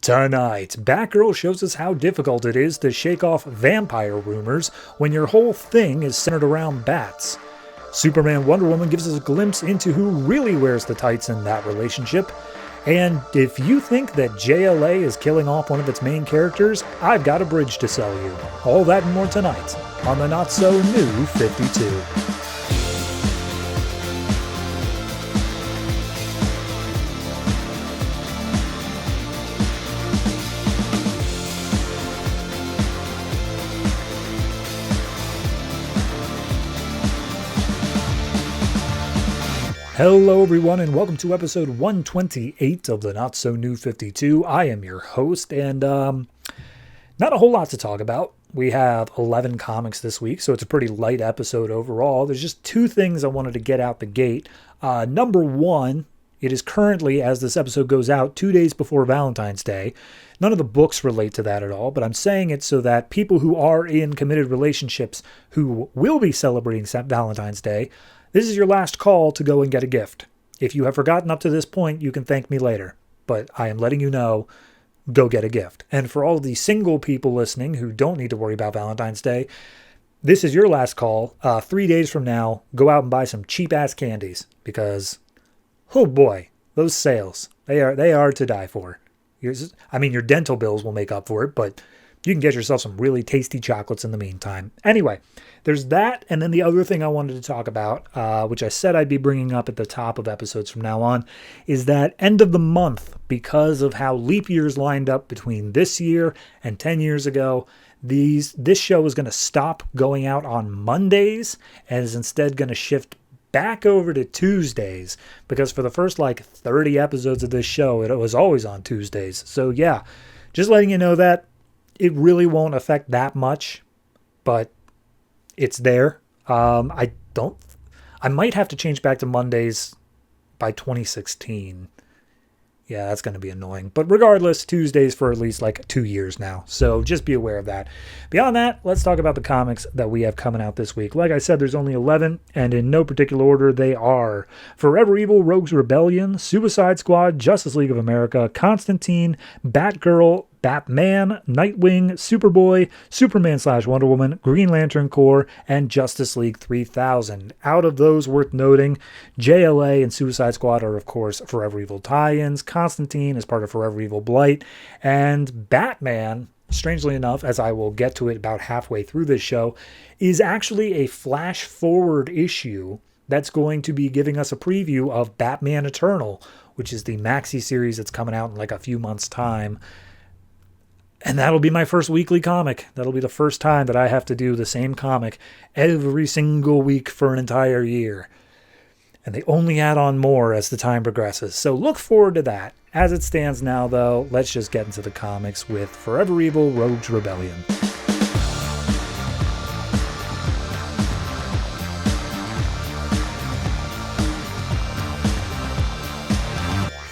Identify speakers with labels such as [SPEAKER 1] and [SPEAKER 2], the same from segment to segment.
[SPEAKER 1] Tonight, Batgirl shows us how difficult it is to shake off vampire rumors when your whole thing is centered around bats. Superman Wonder Woman gives us a glimpse into who really wears the tights in that relationship. And if you think that JLA is killing off one of its main characters, I've got a bridge to sell you. All that and more tonight on the Not So New 52. Hello everyone and welcome to episode 128 of the Not So New 52. I am your host and not a whole lot to talk about. We have 11 comics this week, so it's a pretty light episode overall. There's just two things I wanted to get out the gate. Number one, it is currently, as this episode goes out, 2 days before Valentine's Day. None of the books relate to that at all, but I'm saying it so that people who are in committed relationships who will be celebrating Valentine's Day, this is your last call to go and get a gift. If you have forgotten up to this point, you can thank me later. But I am letting you know, go get a gift. And for all the single people listening who don't need to worry about Valentine's Day, this is your last call. 3 days from now, go out and buy some cheap-ass candies. Because, oh boy, those sales, they are to die for. Your dental bills will make up for it, but you can get yourself some really tasty chocolates in the meantime. Anyway, there's that, and then the other thing I wanted to talk about, which I said I'd be bringing up at the top of episodes from now on, is that end of the month, because of how leap years lined up between this year and 10 years ago, this show is going to stop going out on Mondays and is instead going to shift back over to Tuesdays, because for the first 30 episodes of this show, it was always on Tuesdays. So yeah, just letting you know that it really won't affect that much, but it's there. I might have to change back to Mondays by 2016. Yeah, that's going to be annoying. But regardless, Tuesdays for at least 2 years now. So just be aware of that. Beyond that, let's talk about the comics that we have coming out this week. Like I said, there's only 11, and in no particular order, they are Forever Evil, Rogues Rebellion, Suicide Squad, Justice League of America, Constantine, Batgirl, Batman, Nightwing, Superboy, Superman/Wonder Woman, Green Lantern Corps, and Justice League 3000. Out of those, worth noting, JLA and Suicide Squad are, of course, Forever Evil tie-ins. Constantine is part of Forever Evil Blight. And Batman, strangely enough, as I will get to it about halfway through this show, is actually a flash-forward issue that's going to be giving us a preview of Batman Eternal, which is the maxi series that's coming out in a few months' time. And that'll be my first weekly comic. That'll be the first time that I have to do the same comic every single week for an entire year. And they only add on more as the time progresses. So look forward to that. As it stands now, though, let's just get into the comics with Forever Evil, Rogues Rebellion.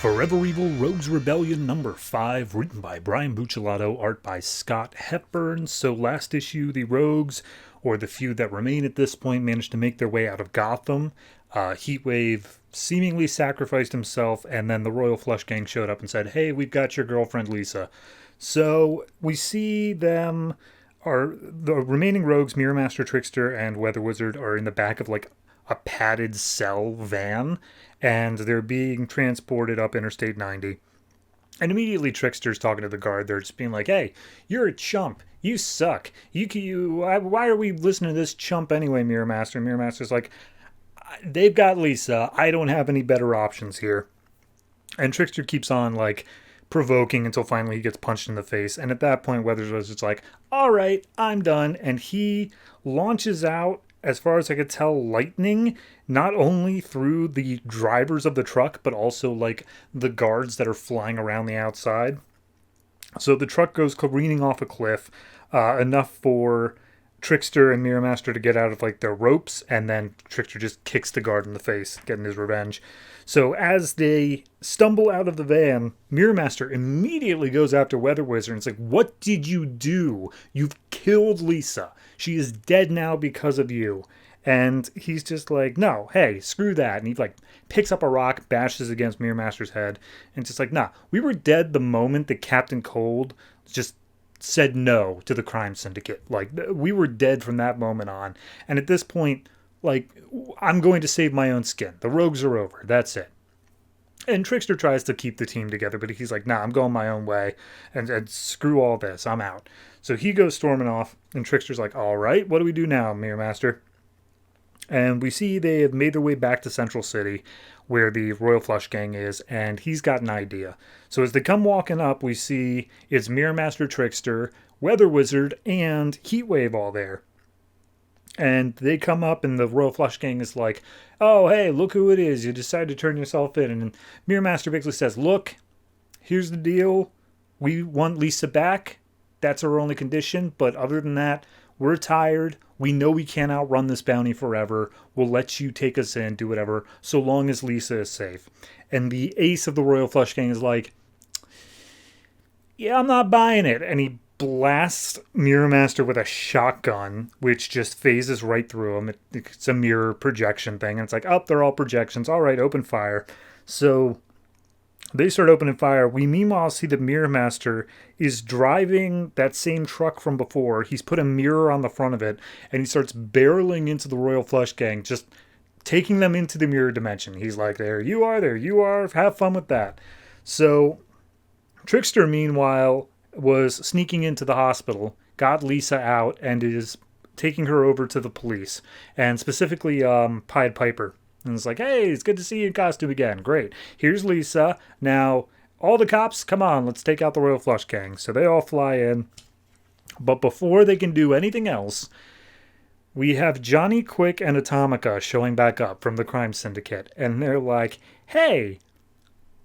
[SPEAKER 1] Forever Evil, Rogues Rebellion number 5, written by Brian Buccellato, art by Scott Hepburn. So last issue, the Rogues, or the few that remain at this point, managed to make their way out of Gotham. Heatwave seemingly sacrificed himself, and then the Royal Flush Gang showed up and said, hey, we've got your girlfriend Lisa. So we see them, the remaining Rogues, Mirror Master, Trickster, and Weather Wizard, are in the back of a padded cell van, and they're being transported up Interstate 90. And immediately Trickster's talking to the guard. They're just being like, hey, you're a chump. You suck. Why are we listening to this chump anyway, Mirror Master? And Mirror Master's like, they've got Lisa. I don't have any better options here. And Trickster keeps on, provoking until finally he gets punched in the face. And at that point, Weathers was just like, all right, I'm done. And he launches out, as far as I could tell, lightning, not only through the drivers of the truck, but also, the guards that are flying around the outside. So the truck goes careening off a cliff, enough for Trickster and Mirror Master to get out of, their ropes, and then Trickster just kicks the guard in the face, getting his revenge. So as they stumble out of the van, Mirror Master immediately goes after Weather Wizard and it's like, what did you do? You've killed Lisa. She is dead now because of you. And he's just like, no, hey, screw that. And he like picks up a rock, bashes against Mirror Master's head, and just like, nah, we were dead the moment that Captain Cold just said no to the crime syndicate. Like, we were dead from that moment on. And at this point, like, I'm going to save my own skin. The rogues are over. That's it. And Trickster tries to keep the team together, but he's like, nah, I'm going my own way, and screw all this. I'm out. So he goes storming off, and Trickster's like, all right, what do we do now, Mirror Master? And we see they have made their way back to Central City, where the Royal Flush Gang is, and he's got an idea. So as they come walking up, we see it's Mirror Master, Trickster, Weather Wizard, and Heatwave all there. And they come up, and the Royal Flush Gang is like, oh, hey, look who it is. You decided to turn yourself in. And Mirror Master basically says, look, here's the deal. We want Lisa back. That's our only condition. But other than that, we're tired. We know we can't outrun this bounty forever. We'll let you take us in, do whatever, so long as Lisa is safe. And the ace of the Royal Flush Gang is like, yeah, I'm not buying it. And he blasts Mirror Master with a shotgun, which just phases right through him. It's a mirror projection thing. And it's like, oh, they're all projections. All right, open fire. So they start opening fire. We meanwhile see the Mirror Master is driving that same truck from before. He's put a mirror on the front of it, and he starts barreling into the Royal Flush Gang, just taking them into the mirror dimension. He's like, there you are, have fun with that. So Trickster, meanwhile, was sneaking into the hospital, got Lisa out, and is taking her over to the police, and specifically Pied Piper. And it's like, hey, it's good to see you in costume again. Great. Here's Lisa. Now, all the cops, come on, let's take out the Royal Flush Gang. So they all fly in. But before they can do anything else, we have Johnny Quick and Atomica showing back up from the crime syndicate. And they're like, hey,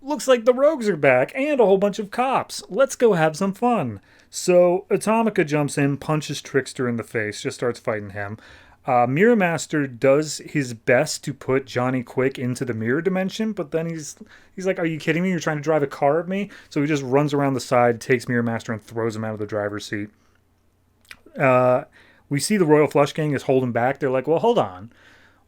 [SPEAKER 1] looks like the rogues are back and a whole bunch of cops. Let's go have some fun. So Atomica jumps in, punches Trickster in the face, just starts fighting him. Mirror Master does his best to put Johnny Quick into the mirror dimension, but then he's like, are you kidding me? You're trying to drive a car at me? So he just runs around the side, takes Mirror Master, and throws him out of the driver's seat. We see the Royal Flush Gang is holding back. They're like, well, hold on.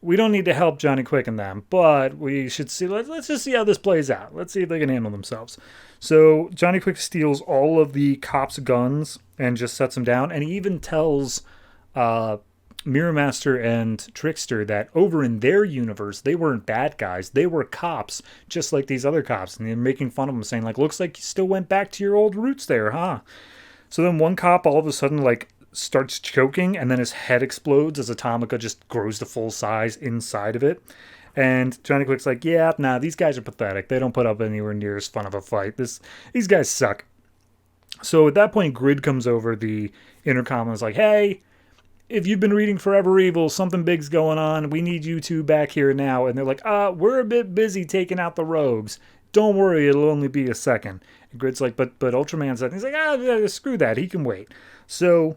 [SPEAKER 1] We don't need to help Johnny Quick and them, but we should see, let's just see how this plays out. Let's see if they can handle themselves. So Johnny Quick steals all of the cops' guns and just sets them down, and he even tells Mirror Master and Trickster that over in their universe, they weren't bad guys. They were cops, just like these other cops. And they're making fun of them, saying, like, looks like you still went back to your old roots there, huh? So then one cop all of a sudden, like, starts choking, and then his head explodes as Atomica just grows to full size inside of it. And Johnny Quick's like, yeah, nah, these guys are pathetic. They don't put up anywhere near as fun of a fight. These guys suck. So at that point, Grid comes over the intercom and is like, hey, if you've been reading Forever Evil, something big's going on. We need you two back here now. And they're like, we're a bit busy taking out the rogues. Don't worry, it'll only be a second. And Grid's like, but Ultraman's that. And he's like, screw that. He can wait. So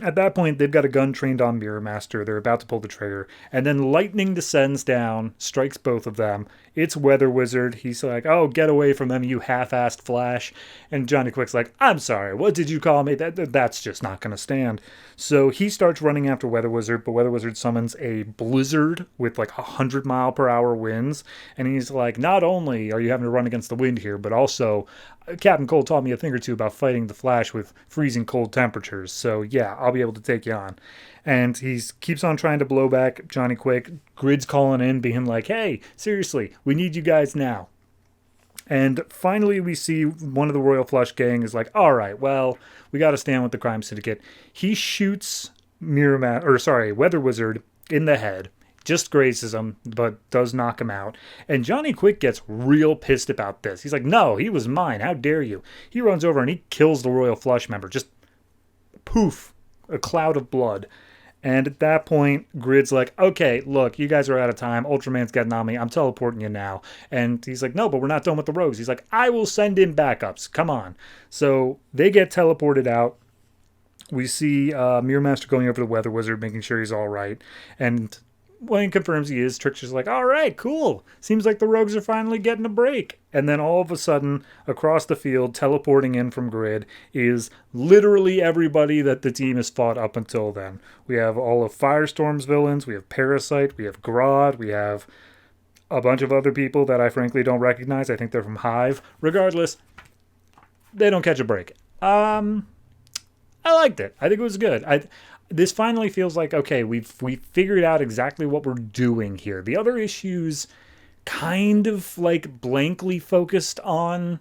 [SPEAKER 1] at that point, they've got a gun trained on Mirror Master. They're about to pull the trigger. And then lightning descends down, strikes both of them. It's Weather Wizard. He's like, oh, get away from them, you half-assed Flash. And Johnny Quick's like, I'm sorry, what did you call me? That's just not going to stand. So he starts running after Weather Wizard, but Weather Wizard summons a blizzard with like 100-mile-per-hour winds. And he's like, not only are you having to run against the wind here, but also Captain Cold taught me a thing or two about fighting the Flash with freezing cold temperatures. So yeah, I'll be able to take you on. And he keeps on trying to blow back Johnny Quick. Grid's calling in, being like, hey, seriously, we need you guys now. And finally we see one of the Royal Flush Gang is like, all right, well, we got to stand with the crime syndicate. He shoots Weather Wizard in the head. Just grazes him, but does knock him out. And Johnny Quick gets real pissed about this. He's like, no, he was mine. How dare you? He runs over and he kills the Royal Flush member. Just poof, a cloud of blood. And at that point, Grid's like, okay, look, you guys are out of time. Ultraman's getting on me. I'm teleporting you now. And he's like, no, but we're not done with the rogues. He's like, I will send in backups. Come on. So they get teleported out. We see Mirror Master going over to the Weather Wizard, making sure he's all right. And Wayne confirms he is. Trickster's like, all right, cool. Seems like the Rogues are finally getting a break. And then all of a sudden, across the field, teleporting in from grid, is literally everybody that the team has fought up until then. We have all of Firestorm's villains. We have Parasite. We have Grodd. We have a bunch of other people that I frankly don't recognize. I think they're from Hive. Regardless, they don't catch a break. I liked it. I think it was good. This finally feels like, okay, we figured out exactly what we're doing here. The other issues kind of like blankly focused on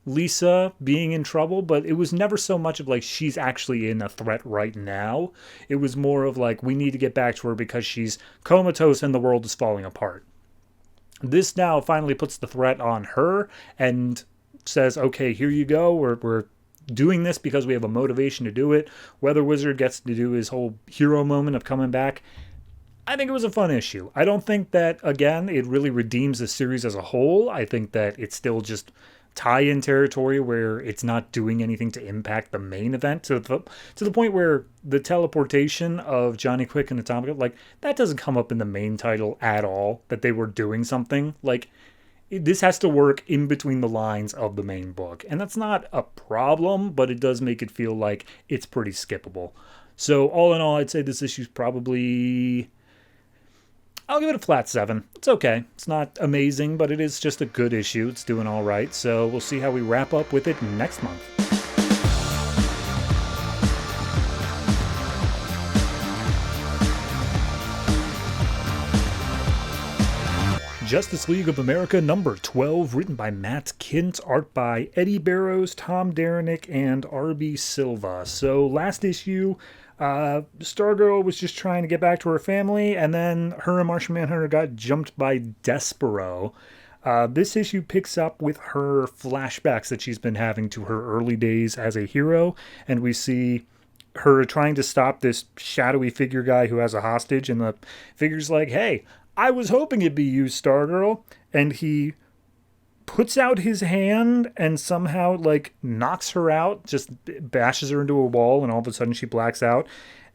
[SPEAKER 1] Lisa being in trouble, but it was never so much of like she's actually in a threat right now. It was more of like we need to get back to her because she's comatose and the world is falling apart. This now finally puts the threat on her and says, okay, here you go. We're doing this because we have a motivation to do it. Weather Wizard gets to do his whole hero moment of coming back. I think it was a fun issue. I don't think that, again, it really redeems the series as a whole. I think that it's still just tie-in territory where it's not doing anything to impact the main event to the point where the teleportation of Johnny Quick and Atomica, like, that doesn't come up in the main title at all, that they were doing something. Like, this has to work in between the lines of the main book. And that's not a problem, but it does make it feel like it's pretty skippable. So all in all, I'd say this issue's probably... I'll give it a flat 7. It's okay. It's not amazing, but it is just a good issue. It's doing all right. So we'll see how we wrap up with it next month. Justice League of America number 12, written by Matt Kindt, art by Eddy Barrows, Tom Derenick, and R.B. Silva. So last issue, Stargirl was just trying to get back to her family, and then her and Martian Manhunter got jumped by Despero. This issue picks up with her flashbacks that she's been having to her early days as a hero, and we see her trying to stop this shadowy figure guy who has a hostage, and the figure's like, hey, I was hoping it'd be you, Stargirl. And he puts out his hand and somehow, like, knocks her out, just bashes her into a wall, and all of a sudden she blacks out.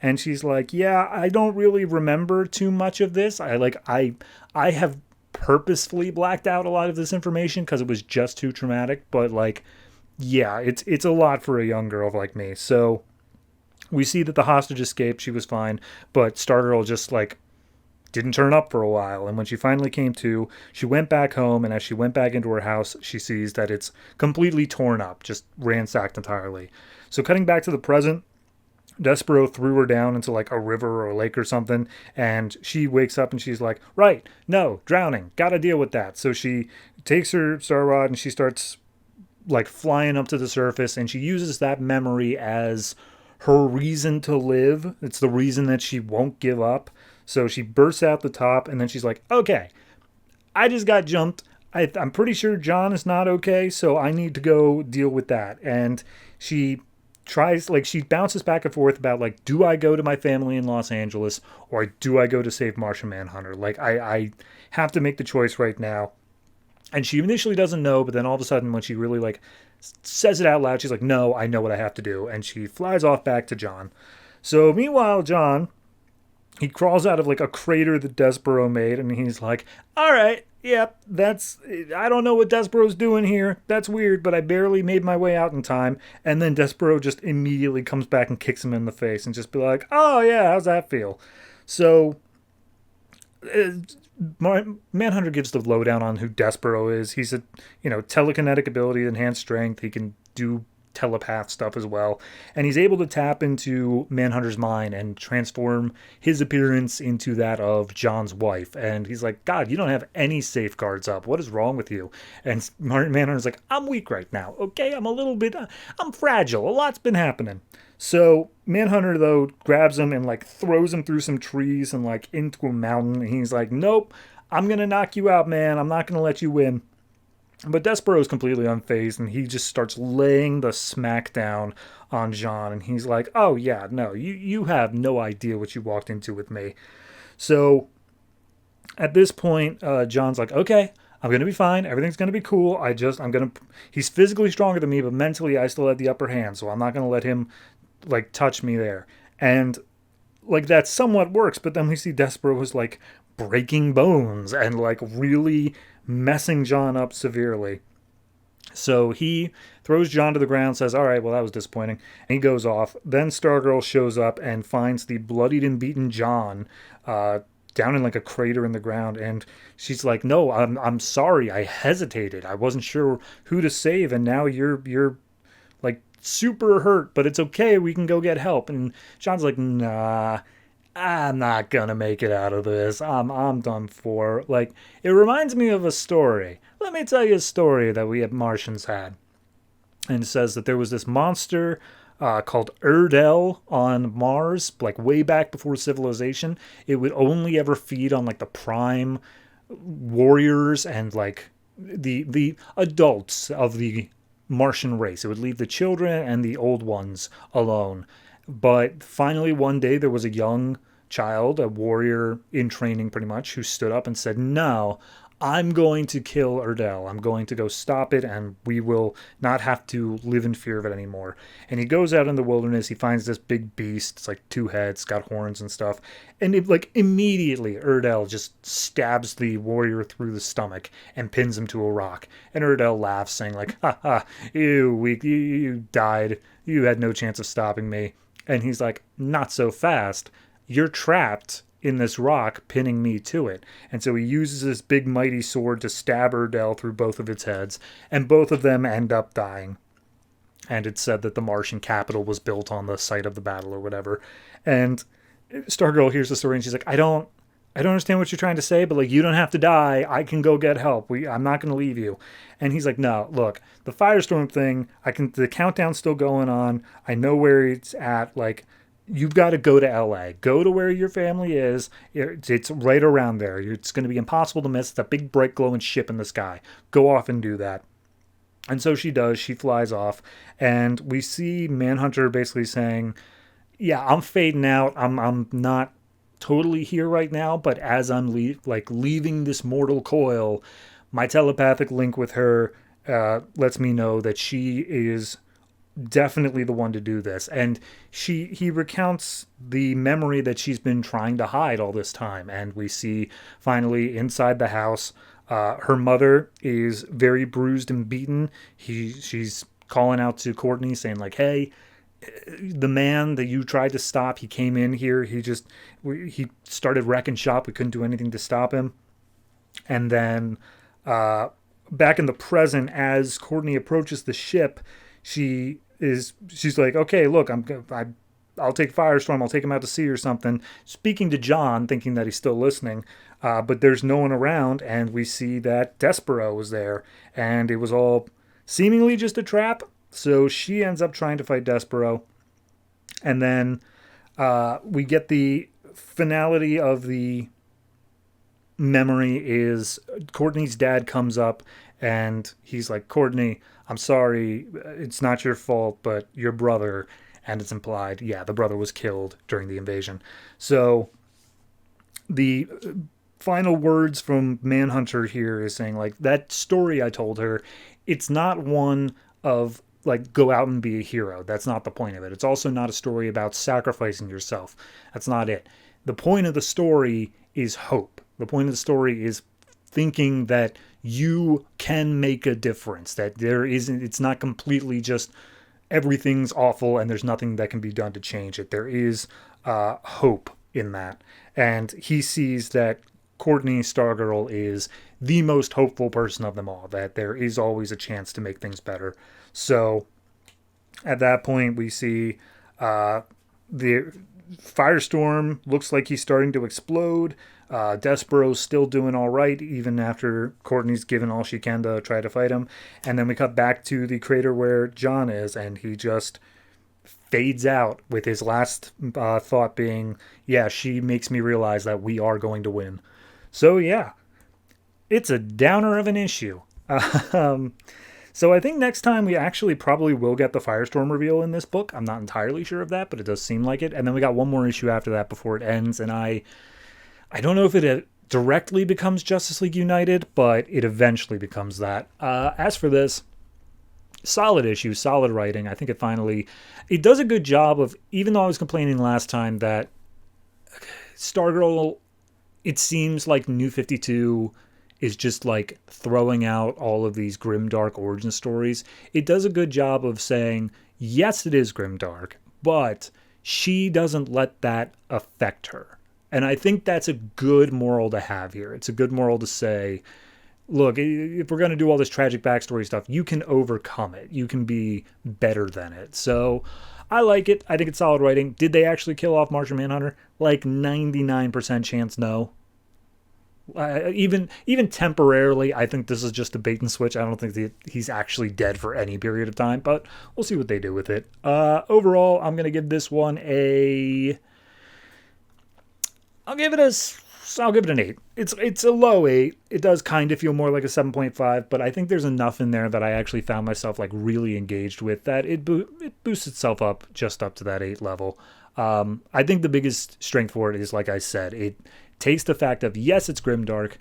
[SPEAKER 1] And she's like, yeah, I don't really remember too much of this. I have purposefully blacked out a lot of this information because it was just too traumatic. But, like, yeah, it's a lot for a young girl like me. So we see that the hostage escaped. She was fine. But Stargirl just, like, didn't turn up for a while, and when she finally came to, she went back home, and as she went back into her house, she sees that it's completely torn up, just ransacked entirely. So cutting back to the present, Despero threw her down into like a river or a lake or something, and she wakes up and she's like, right, no, drowning, gotta deal with that. So she takes her Star Rod and she starts like flying up to the surface, and she uses that memory as her reason to live. It's the reason that she won't give up. So she bursts out the top, and then she's like, okay, I just got jumped. I'm pretty sure John is not okay, so I need to go deal with that. And she tries, like, she bounces back and forth about, like, do I go to my family in Los Angeles, or do I go to save Martian Manhunter? Like, I have to make the choice right now. And she initially doesn't know, but then all of a sudden when she really, like, says it out loud, she's like, no, I know what I have to do. And she flies off back to John. So meanwhile, John... he crawls out of, like, a crater that Despero made, and he's like, all right, yep, I don't know what Despero's doing here. That's weird, but I barely made my way out in time. And then Despero just immediately comes back and kicks him in the face and just be like, oh, yeah, how's that feel? So, Manhunter gives the lowdown on who Despero is. He's a, telekinetic ability, enhanced strength. He can do telepath stuff as well, and he's able to tap into Manhunter's mind and transform his appearance into that of John's wife. And he's like, God, you don't have any safeguards up. What is wrong with you? And Manhunter's like, I'm weak right now. Okay, I'm fragile. A lot's been happening. So Manhunter, though, grabs him and, like, throws him through some trees and, like, into a mountain. And he's like, nope, I'm gonna knock you out, man. I'm not gonna let you win. But Despero is completely unfazed, and he just starts laying the smack down on John. And he's like, oh, yeah, no, you have no idea what you walked into with me. So at this point, John's like, okay, I'm going to be fine. Everything's going to be cool. He's physically stronger than me, but mentally I still have the upper hand. So I'm not going to let him, like, touch me there. And, like, that somewhat works. But then we see Despero was, like, breaking bones and like really messing John up severely. So he throws John to the ground, says, all right, well, that was disappointing. And he goes off. Then Stargirl shows up and finds the bloodied and beaten John down in like a crater in the ground. And she's like, no, I'm sorry. I hesitated. I wasn't sure who to save. And now you're like super hurt, but it's okay. We can go get help. And John's like, nah, I'm not gonna make it out of this. I'm done for. Like, it reminds me of a story. Let me tell you a story that we Martians had. And it says that there was this monster called Erdel on Mars, like way back before civilization. It would only ever feed on like the prime warriors and like the adults of the Martian race. It would leave the children and the old ones alone. But finally, one day, there was a young child, a warrior in training pretty much, who stood up and said, no, I'm going to kill Erdel. I'm going to go stop it, and we will not have to live in fear of it anymore. And he goes out in the wilderness. He finds this big beast. It's like 2 heads, got horns and stuff. And it, like, immediately, Erdel just stabs the warrior through the stomach and pins him to a rock. And Erdel laughs, saying like, ha ha, you weak, you died. You had no chance of stopping me. And he's like, not so fast. You're trapped in this rock, pinning me to it. And so he uses this big mighty sword to stab Erdel through both of its heads, and both of them end up dying. And it's said that the Martian capital was built on the site of the battle or whatever. And Stargirl hears the story and she's like, I don't understand what you're trying to say, but like, you don't have to die. I can go get help. I'm not going to leave you. And he's like, no, look, the firestorm thing, the countdown's still going on. I know where it's at. Like, you've got to go to LA. Go to where your family is. It's right around there. It's going to be impossible to miss. It's a big, bright, glowing ship in the sky. Go off and do that. And so she does. She flies off. And we see Manhunter basically saying, yeah, I'm fading out. I'm not totally here right now, but as I'm leaving this mortal coil, my telepathic link with her lets me know that she is definitely the one to do this. And he recounts the memory that she's been trying to hide all this time. And we see finally inside the house, her mother is very bruised and beaten. She's calling out to Courtney saying like, hey, the man that you tried to stop, he came in here. He started wrecking shop. We couldn't do anything to stop him. And then back in the present, as Courtney approaches the ship, she's like, okay, look, I'll take Firestorm. I'll take him out to sea or something. Speaking to John, thinking that he's still listening, but there's no one around, and we see that Despero was there, and it was all seemingly just a trap. So she ends up trying to fight Despero, and then we get the finality of the memory is Courtney's dad comes up, and he's like, Courtney, I'm sorry, it's not your fault, but your brother, and it's implied, yeah, the brother was killed during the invasion. So the final words from Manhunter here is saying, like, that story I told her, it's not one of, like, go out and be a hero. That's not the point of it. It's also not a story about sacrificing yourself. That's not it. The point of the story is hope. The point of the story is thinking that you can make a difference, that it's not completely just everything's awful and there's nothing that can be done to change it. There is hope in that. And he sees that Courtney Stargirl is the most hopeful person of them all, that there is always a chance to make things better. So at that point, we see the Firestorm looks like he's starting to explode. Despero's still doing all right, even after Courtney's given all she can to try to fight him. And then we cut back to the crater where John is, and he just fades out with his last thought being, yeah, she makes me realize that we are going to win. So yeah, it's a downer of an issue. So I think next time we actually probably will get the Firestorm reveal in this book. I'm not entirely sure of that, but it does seem like it. And then we got one more issue after that before it ends, and I don't know if it directly becomes Justice League United, but it eventually becomes that. As for this, solid issue, solid writing. I think it does a good job of, even though I was complaining last time that Stargirl it seems like New 52 is just like throwing out all of these grimdark origin stories. It does a good job of saying, yes, it is grimdark, but she doesn't let that affect her. And I think that's a good moral to have here. It's a good moral to say, look, if we're going to do all this tragic backstory stuff, you can overcome it. You can be better than it. So I like it. I think it's solid writing. Did they actually kill off Martian Manhunter? Like 99% chance no. Even temporarily, I think this is just a bait and switch. I don't think that he's actually dead for any period of time, but we'll see what they do with it. Overall, I'm going to give this one I'll give it an 8. It's a low 8. It does kind of feel more like a 7.5, but I think there's enough in there that I actually found myself like really engaged with that it boosts itself up just up to that 8 level. I think the biggest strength for it is, like I said, it takes the fact of, yes, it's grimdark,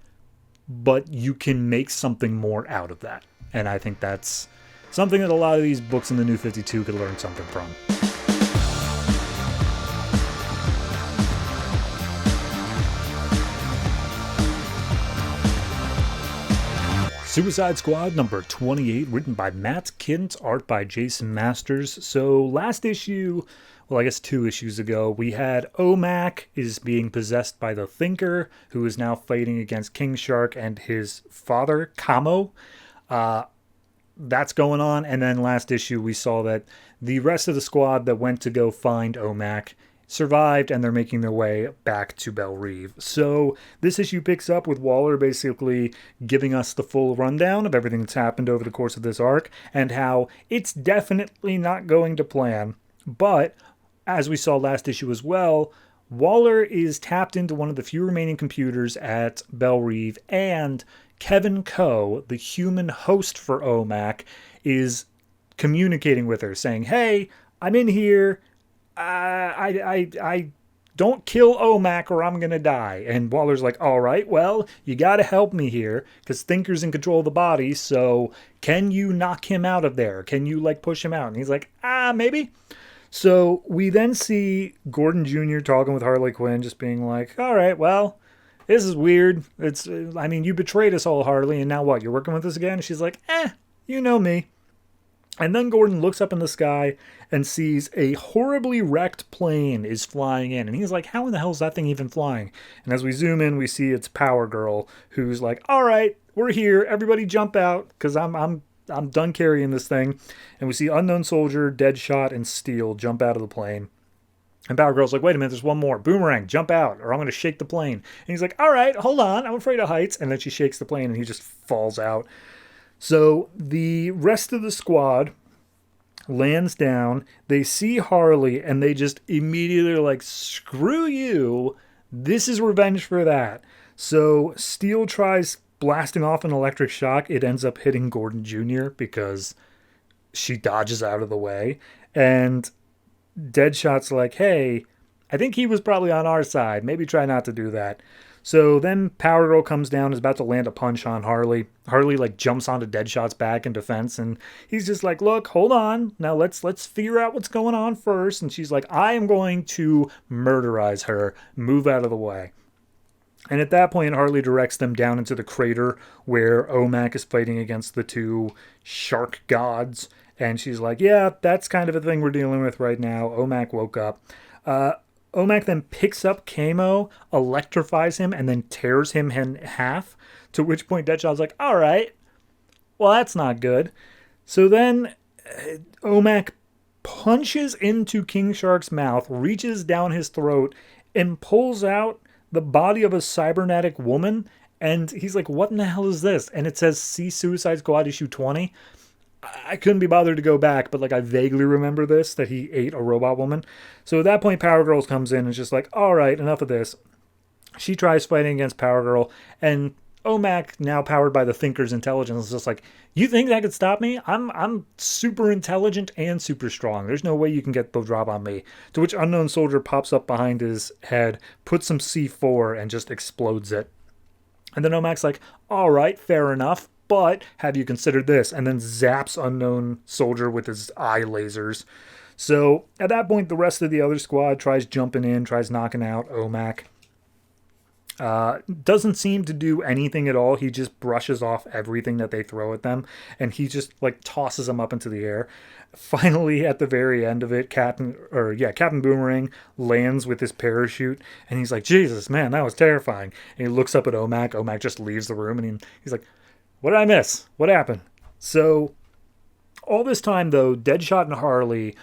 [SPEAKER 1] but you can make something more out of that. And I think that's something that a lot of these books in the New 52 could learn something from. Suicide Squad number 28, written by Matt Kindt, art by Jason Masters. So last issue, well, I guess 2 issues ago, we had OMAC is being possessed by the Thinker, who is now fighting against King Shark and his father, Kamo. That's going on. And then last issue, we saw that the rest of the squad that went to go find OMAC survived, and they're making their way back to Belle Reve. So this issue picks up with Waller basically giving us the full rundown of everything that's happened over the course of this arc, and how it's definitely not going to plan. But as we saw last issue as well, Waller is tapped into one of the few remaining computers at Belle Reve, and Kevin Coe, the human host for OMAC, is communicating with her, saying, hey, I'm in here. I don't kill OMAC or I'm going to die. And Waller's like, all right, well, you got to help me here because Thinker's in control of the body. So can you knock him out of there? Can you like push him out? And he's like, maybe. So we then see Gordon Jr. talking with Harley Quinn, just being like, all right, well, this is weird. You betrayed us all, Harley. And now what? You're working with us again? And she's like, you know me. And then Gordon looks up in the sky and sees a horribly wrecked plane is flying in. And he's like, how in the hell is that thing even flying? And as we zoom in, we see it's Power Girl, who's like, all right, we're here. Everybody jump out because I'm done carrying this thing. And we see Unknown Soldier, Deadshot, and Steel jump out of the plane. And Power Girl's like, wait a minute, there's one more. Boomerang, jump out, or I'm going to shake the plane. And he's like, all right, hold on, I'm afraid of heights. And then she shakes the plane and he just falls out. So the rest of the squad lands down. They see Harley and they just immediately are like, screw you. This is revenge for that. So Steel tries blasting off an electric shock. It ends up hitting Gordon Jr. because she dodges out of the way. And Deadshot's like, hey, I think he was probably on our side. Maybe try not to do that. So then Power Girl comes down, is about to land a punch on Harley. Harley like jumps onto Deadshot's back in defense, and he's just like, look, hold on. Now let's figure out what's going on first. And she's like, I am going to murderize her. Move out of the way. And at that point, Harley directs them down into the crater where OMAC is fighting against the 2 shark gods. And she's like, yeah, that's kind of a thing we're dealing with right now. OMAC woke up. OMAC then picks up Kamo, electrifies him, and then tears him in half, to which point Deadshot's like, all right, well, that's not good. So then OMAC punches into King Shark's mouth, reaches down his throat, and pulls out the body of a cybernetic woman, and he's like, what in the hell is this? And it says, see Suicide Squad issue 20. I couldn't be bothered to go back, but like I vaguely remember this, that he ate a robot woman. So at that point, Power Girl comes in and is just like, all right, enough of this. She tries fighting against Power Girl, and OMAC, now powered by the Thinker's intelligence, is just like, you think that could stop me? I'm super intelligent and super strong. There's no way you can get the drop on me. To which Unknown Soldier pops up behind his head, puts some C4, and just explodes it. And then OMAC's like, all right, fair enough. But have you considered this? And then zaps Unknown Soldier with his eye lasers. So at that point, the rest of the other squad tries jumping in, tries knocking out OMAC. Doesn't seem to do anything at all. He just brushes off everything that they throw at them, and he just like tosses them up into the air. Finally, at the very end of it, Captain Boomerang lands with his parachute, and he's like, "Jesus, man, that was terrifying." And he looks up at Omac. Omac just leaves the room, and he's like, "What did I miss? What happened?" So all this time, though, Deadshot and Harley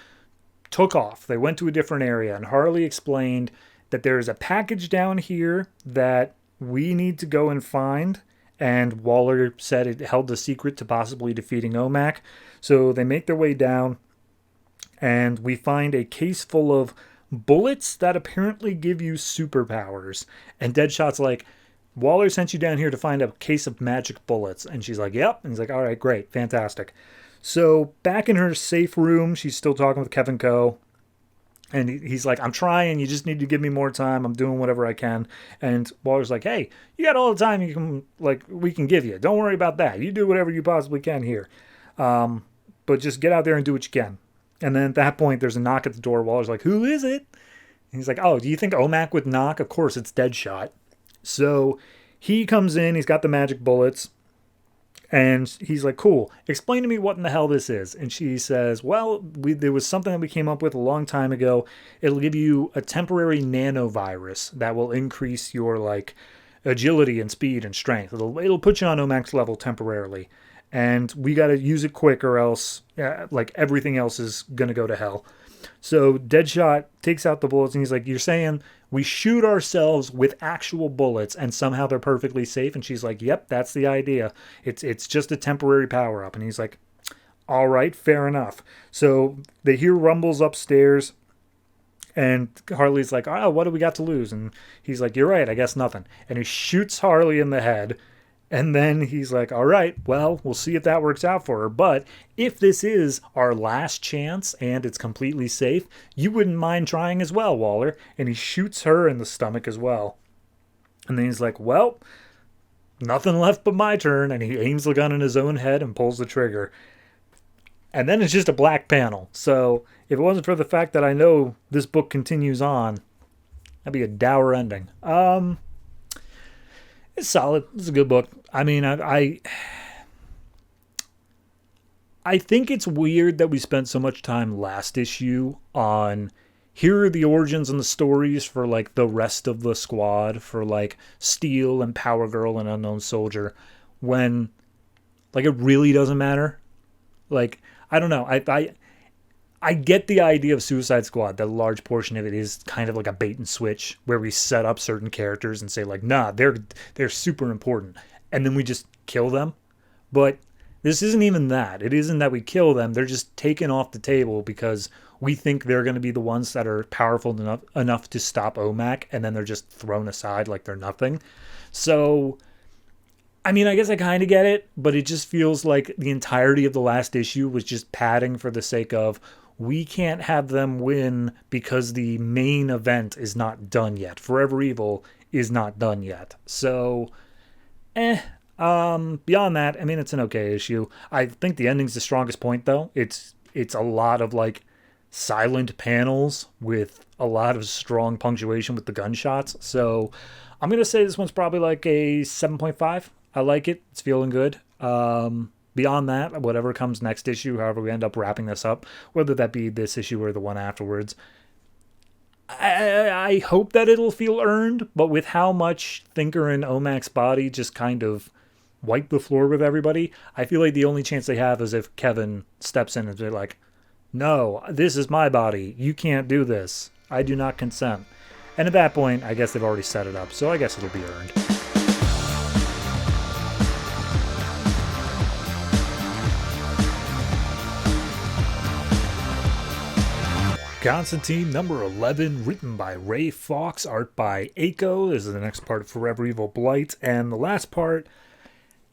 [SPEAKER 1] took off. They went to a different area, and Harley explained that there's a package down here that we need to go and find. And Waller said it held the secret to possibly defeating Omac. So they make their way down, and we find a case full of bullets that apparently give you superpowers. And Deadshot's like, "Waller sent you down here to find a case of magic bullets." And she's like, "Yep." And he's like, "All right, great, fantastic." So back in her safe room, she's still talking with Kevin Coe. And he's like, "I'm trying. You just need to give me more time. I'm doing whatever I can." And Waller's like, "Hey, you got all the time we can give you. Don't worry about that. You do whatever you possibly can here. But just get out there and do what you can." And then at that point, there's a knock at the door. Waller's like, "Who is it?" And he's like, "Oh, do you think Omac would knock? Of course, it's Deadshot." So he comes in. He's got the magic bullets. And he's like, "Cool, explain to me what in the hell this is." And she says, "Well, there was something that we came up with a long time ago. It'll give you a temporary nanovirus that will increase your agility and speed and strength. It'll put you on Omac's level temporarily. And we got to use it quick or else everything else is going to go to hell." So Deadshot takes out the bullets and he's like, "You're saying we shoot ourselves with actual bullets and somehow they're perfectly safe?" And she's like, "Yep, that's the idea. It's just a temporary power up." And he's like, "All right, fair enough." So they hear rumbles upstairs, and Harley's like, "Oh, what do we got to lose?" And he's like, "You're right, I guess nothing." And he shoots Harley in the head. And then he's like, "All right, well, we'll see if that works out for her. But if this is our last chance and it's completely safe, you wouldn't mind trying as well, Waller." And he shoots her in the stomach as well. And then he's like, "Well, nothing left but my turn." And he aims the gun in his own head and pulls the trigger. And then it's just a black panel. So if it wasn't for the fact that I know this book continues on, that'd be a dour ending. It's solid. It's a good book. I mean, I think it's weird that we spent so much time last issue on here are the origins and the stories for the rest of the squad, for Steel and Power Girl and Unknown Soldier, when it really doesn't matter. I don't know. I get the idea of Suicide Squad, that a large portion of it is kind of like a bait and switch where we set up certain characters and say nah, they're super important. And then we just kill them. But this isn't even that. It isn't that we kill them. They're just taken off the table because we think they're going to be the ones that are powerful enough to stop Omac. And then they're just thrown aside like they're nothing. So, I mean, I guess I kind of get it. But it just feels like the entirety of the last issue was just padding for the sake of, we can't have them win because the main event is not done yet. Forever Evil is not done yet. So, beyond that, I mean, it's an okay issue. I think the ending's the strongest point, though. It's a lot of silent panels with a lot of strong punctuation with the gunshots. So I'm gonna say this one's probably a 7.5. I like it. It's feeling good. Beyond that, whatever comes next issue, however we end up wrapping this up, whether that be this issue or the one afterwards, I hope that it'll feel earned. But with how much Thinker and Omac's body just kind of wipe the floor with everybody, I feel like the only chance they have is if Kevin steps in and they're like, "No, this is my body. You can't do this. I do not consent." And at that point, I guess they've already set it up, so I guess it'll be earned. Constantine number 11, written by Ray Fawkes, art by ACO. This is the next part of Forever Evil Blight. And the last part,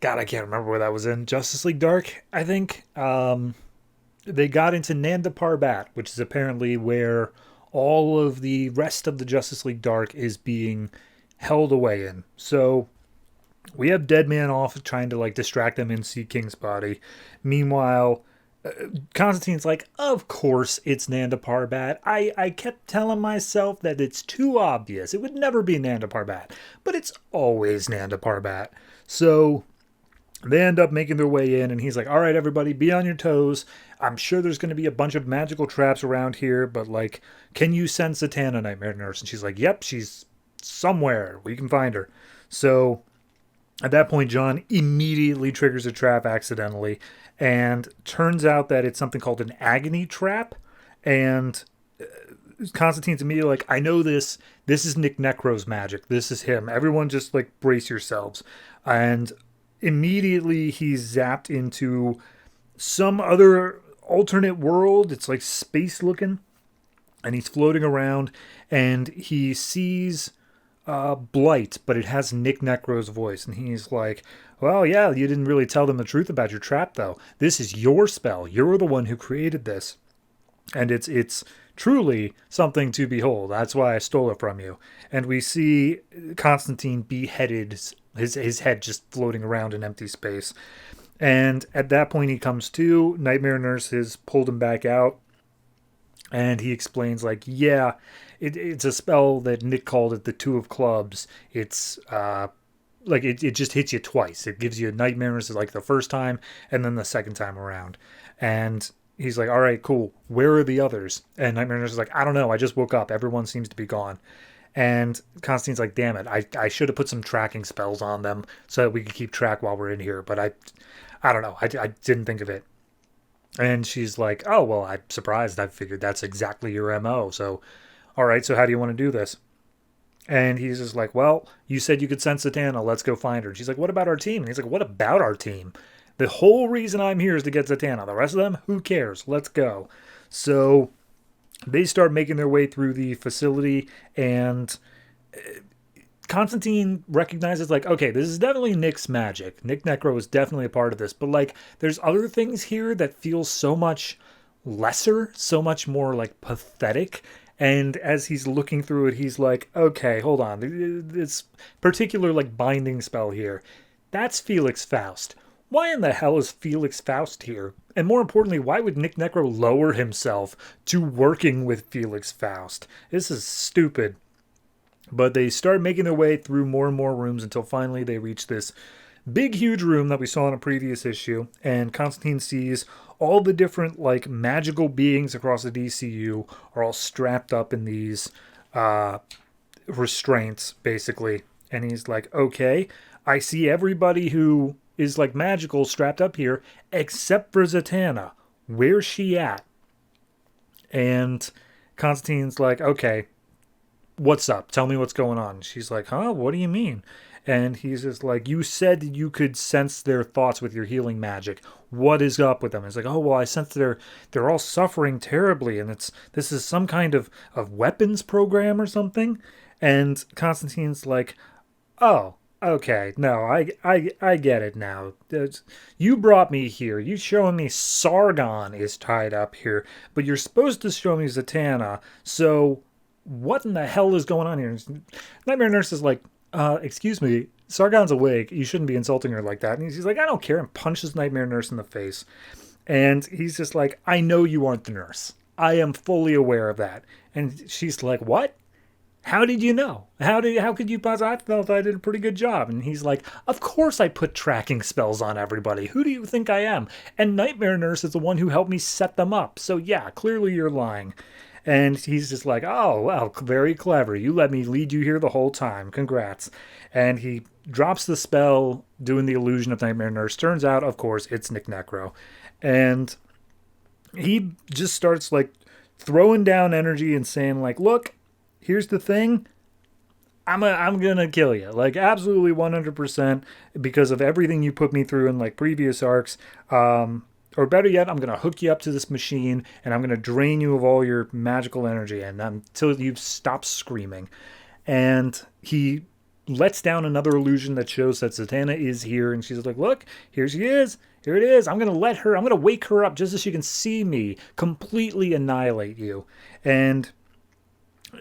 [SPEAKER 1] God, I can't remember where that was in. Justice League Dark, I think. They got into Nanda Parbat, which is apparently where all of the rest of the Justice League Dark is being held away in. So we have Deadman off trying to distract them and see King's body. Meanwhile, Constantine's like, of course it's Nanda Parbat. I kept telling myself that it's too obvious. It would never be Nanda Parbat, but it's always Nanda Parbat. So they end up making their way in, and he's like, all right, everybody, be on your toes. I'm sure there's going to be a bunch of magical traps around here, but, like, can you send Zatanna, Nightmare Nurse? And she's like, yep, she's somewhere. We can find her. So at that point, John immediately triggers a trap accidentally, and turns out that it's something called an agony trap. And Constantine's immediately like, I know this. This is Nick Necro's magic. This is him. Everyone just, like, brace yourselves. And immediately he's zapped into some other alternate world. It's like space looking, and he's floating around, and he sees Blight, but it has Nick Necro's voice, and he's like, well, yeah, you didn't really tell them the truth about your trap, though. This is your spell. You're the one who created this, and it's truly something to behold. That's why I stole it from you. And we see Constantine beheaded, his head just floating around in empty space. And at that point he comes to. Nightmare Nurse has pulled him back out. And he explains, like, yeah, it's a spell that Nick called it the Two of Clubs. It's like it just hits you twice. It gives you nightmares like the first time and then the second time around. And he's like, all right, cool. Where are the others? And Nightmare Nurse is like, I don't know. I just woke up. Everyone seems to be gone. And Constantine's like, damn it. I should have put some tracking spells on them so that we could keep track while we're in here. But I don't know. I didn't think of it. And she's like, oh, well, I'm surprised. I figured that's exactly your MO. So, all right, so how do you want to do this? And he's just like, well, you said you could send Zatanna. Let's go find her. And she's like, what about our team? And he's like, what about our team? The whole reason I'm here is to get Zatanna. The rest of them, who cares? Let's go. So they start making their way through the facility, and Constantine recognizes, like, okay, this is definitely Nick's magic. Nick Necro is definitely a part of this, but, like, there's other things here that feel so much lesser, so much more, like, pathetic. And as he's looking through it, he's like, okay, hold on. This particular, like, binding spell here, that's Felix Faust. Why in the hell is Felix Faust here? And more importantly, why would Nick Necro lower himself to working with Felix Faust? This is stupid. But they start making their way through more and more rooms until finally they reach this big, huge room that we saw in a previous issue. And Constantine sees all the different, like, magical beings across the DCU are all strapped up in these restraints, basically. And he's like, okay, I see everybody who is, like, magical strapped up here, except for Zatanna. Where's she at? And Constantine's like, okay, what's up? Tell me what's going on. She's like, huh? What do you mean? And he's just like, you said you could sense their thoughts with your healing magic. What is up with them? It's like, oh, well, I sense they're all suffering terribly, and this is some kind of weapons program or something. And Constantine's like, oh, okay, no, I get it now. You brought me here. You showing me Sargon is tied up here, but you're supposed to show me Zatanna. So what in the hell is going on here? Nightmare Nurse is like, excuse me, Sargon's awake. You shouldn't be insulting her like that. And he's like, I don't care, and punches Nightmare Nurse in the face. And he's just like, I know you aren't the nurse. I am fully aware of that. And she's like, what? How did you know? How could you possibly? I felt I did a pretty good job. And he's like, of course I put tracking spells on everybody. Who do you think I am? And Nightmare Nurse is the one who helped me set them up. So yeah, clearly you're lying. And he's just like, oh, well, very clever. You let me lead you here the whole time. Congrats. And he drops the spell, doing the illusion of Nightmare Nurse. Turns out, of course, it's Nick Necro. And he just starts, like, throwing down energy and saying, like, look, here's the thing. I'm gonna kill you. Like, absolutely 100% because of everything you put me through in, like, previous arcs. Or better yet, I'm going to hook you up to this machine, and I'm going to drain you of all your magical energy and until you stop screaming. And he lets down another illusion that shows that Zatanna is here, and she's like, look, here she is. Here it is. I'm going to wake her up just so she can see me completely annihilate you. And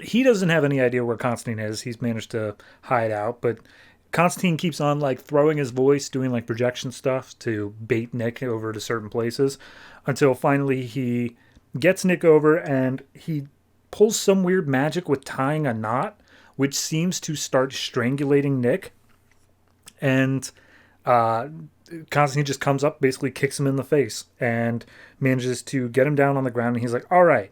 [SPEAKER 1] he doesn't have any idea where Constantine is. He's managed to hide out, but Constantine keeps on like throwing his voice, doing like projection stuff to bait Nick over to certain places until finally he gets Nick over and he pulls some weird magic with tying a knot, which seems to start strangulating Nick. And Constantine just comes up, basically kicks him in the face and manages to get him down on the ground. And he's like, all right,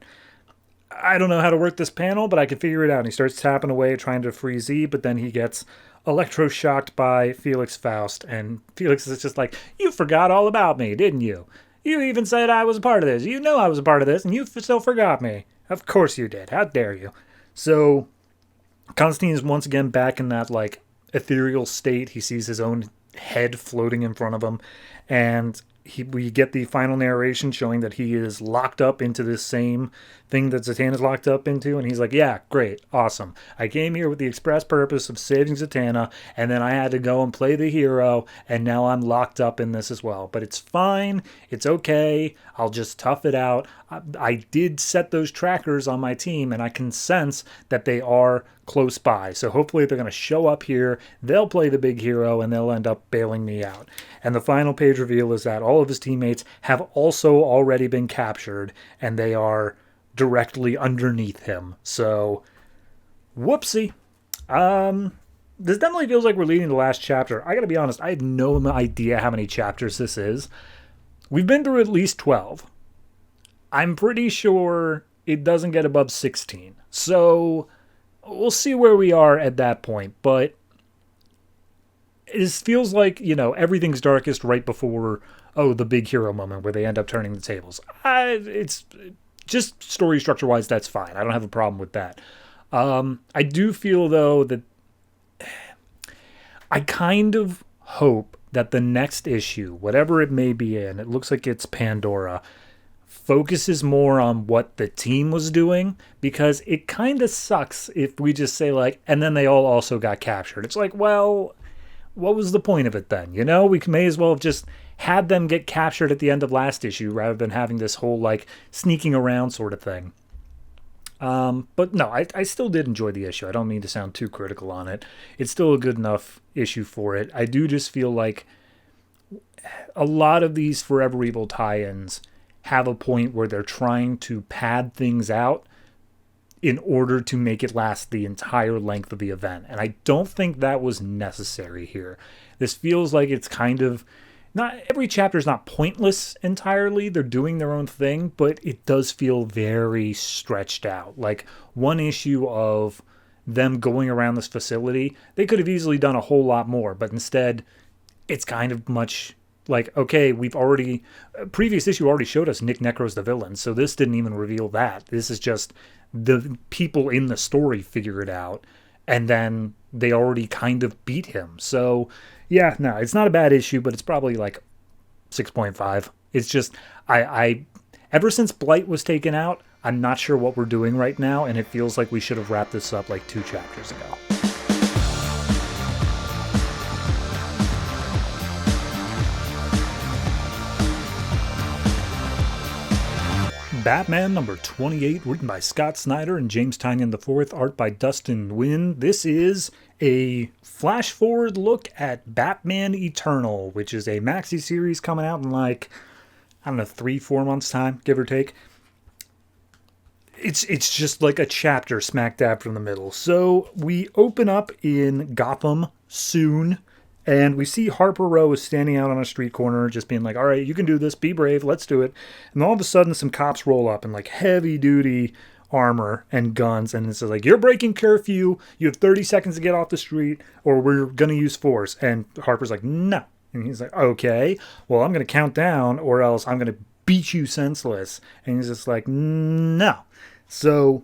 [SPEAKER 1] I don't know how to work this panel, but I can figure it out. And he starts tapping away, trying to free Z, but then he gets electroshocked by Felix Faust. And Felix is just like, you forgot all about me, didn't you? You even said I was a part of this. You know I was a part of this, and you still forgot me. Of course you did. How dare you? So Constantine is once again back in that like ethereal state. He sees his own head floating in front of him, and we get the final narration showing that he is locked up into this same thing that Zatanna's locked up into, and he's like, yeah, great, awesome. I came here with the express purpose of saving Zatanna, and then I had to go and play the hero, and now I'm locked up in this as well. But it's fine, it's okay, I'll just tough it out. I did set those trackers on my team, and I can sense that they are close by. So hopefully they're going to show up here, they'll play the big hero, and they'll end up bailing me out. And the final page reveal is that all of his teammates have also already been captured, and they are directly underneath him. So, whoopsie. This definitely feels like we're leading the last chapter. I gotta be honest, I have no idea how many chapters this is. We've been through at least 12. I'm pretty sure it doesn't get above 16. So, we'll see where we are at that point. But it feels like, everything's darkest right before, the big hero moment where they end up turning the tables. It's just story structure-wise, that's fine. I don't have a problem with that. I do feel, though, that I kind of hope that the next issue, whatever it may be in, it looks like it's Pandora, focuses more on what the team was doing, because it kind of sucks if we just say, like, and then they all also got captured. It's like, well, what was the point of it then? We may as well have just had them get captured at the end of last issue rather than having this whole, like, sneaking around sort of thing. But no, I still did enjoy the issue. I don't mean to sound too critical on it. It's still a good enough issue for it. I do just feel like a lot of these Forever Evil tie-ins have a point where they're trying to pad things out in order to make it last the entire length of the event. And I don't think that was necessary here. This feels like it's kind of, not every chapter is not pointless entirely. They're doing their own thing, but it does feel very stretched out. Like one issue of them going around this facility, they could have easily done a whole lot more, but instead it's kind of much like, okay, previous issue already showed us Nick Necro's the villain, so this didn't even reveal that. This is just the people in the story figure it out, and then they already kind of beat him. So, yeah, no, it's not a bad issue, but it's probably like 6.5. It's just, I ever since Blight was taken out, I'm not sure what we're doing right now, and it feels like we should have wrapped this up like 2 chapters ago. Batman number 28, written by Scott Snyder and James Tynion IV, art by Dustin Nguyen. This is a flash forward look at Batman Eternal, which is a maxi series coming out in 3-4 months time, give or take. It's just like a chapter smack dab from the middle. So we open up in Gotham soon, and we see Harper Row is standing out on a street corner just being like, all right, you can do this, be brave, let's do it. And all of a sudden some cops roll up in like heavy duty armor and guns, and it's like, you're breaking curfew, you have 30 seconds to get off the street or we're going to use force. And Harper's like, no. And he's like, okay, well, I'm going to count down or else I'm going to beat you senseless. And he's just like, no. So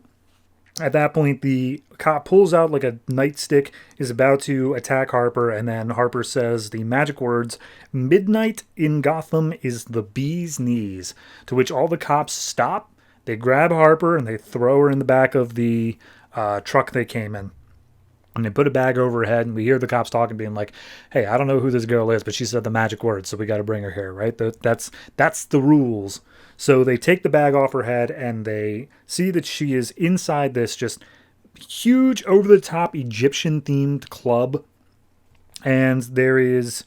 [SPEAKER 1] at that point, the cop pulls out like a nightstick, is about to attack Harper, and then Harper says the magic words, "Midnight in Gotham is the bee's knees," to which all the cops stop. They grab Harper and they throw her in the back of the truck they came in. And they put a bag over her head, and we hear the cops talking, being like, hey, I don't know who this girl is, but she said the magic words, so we got to bring her here, right? That's the rules. So they take the bag off her head, and they see that she is inside this just huge, over-the-top Egyptian-themed club. And there is,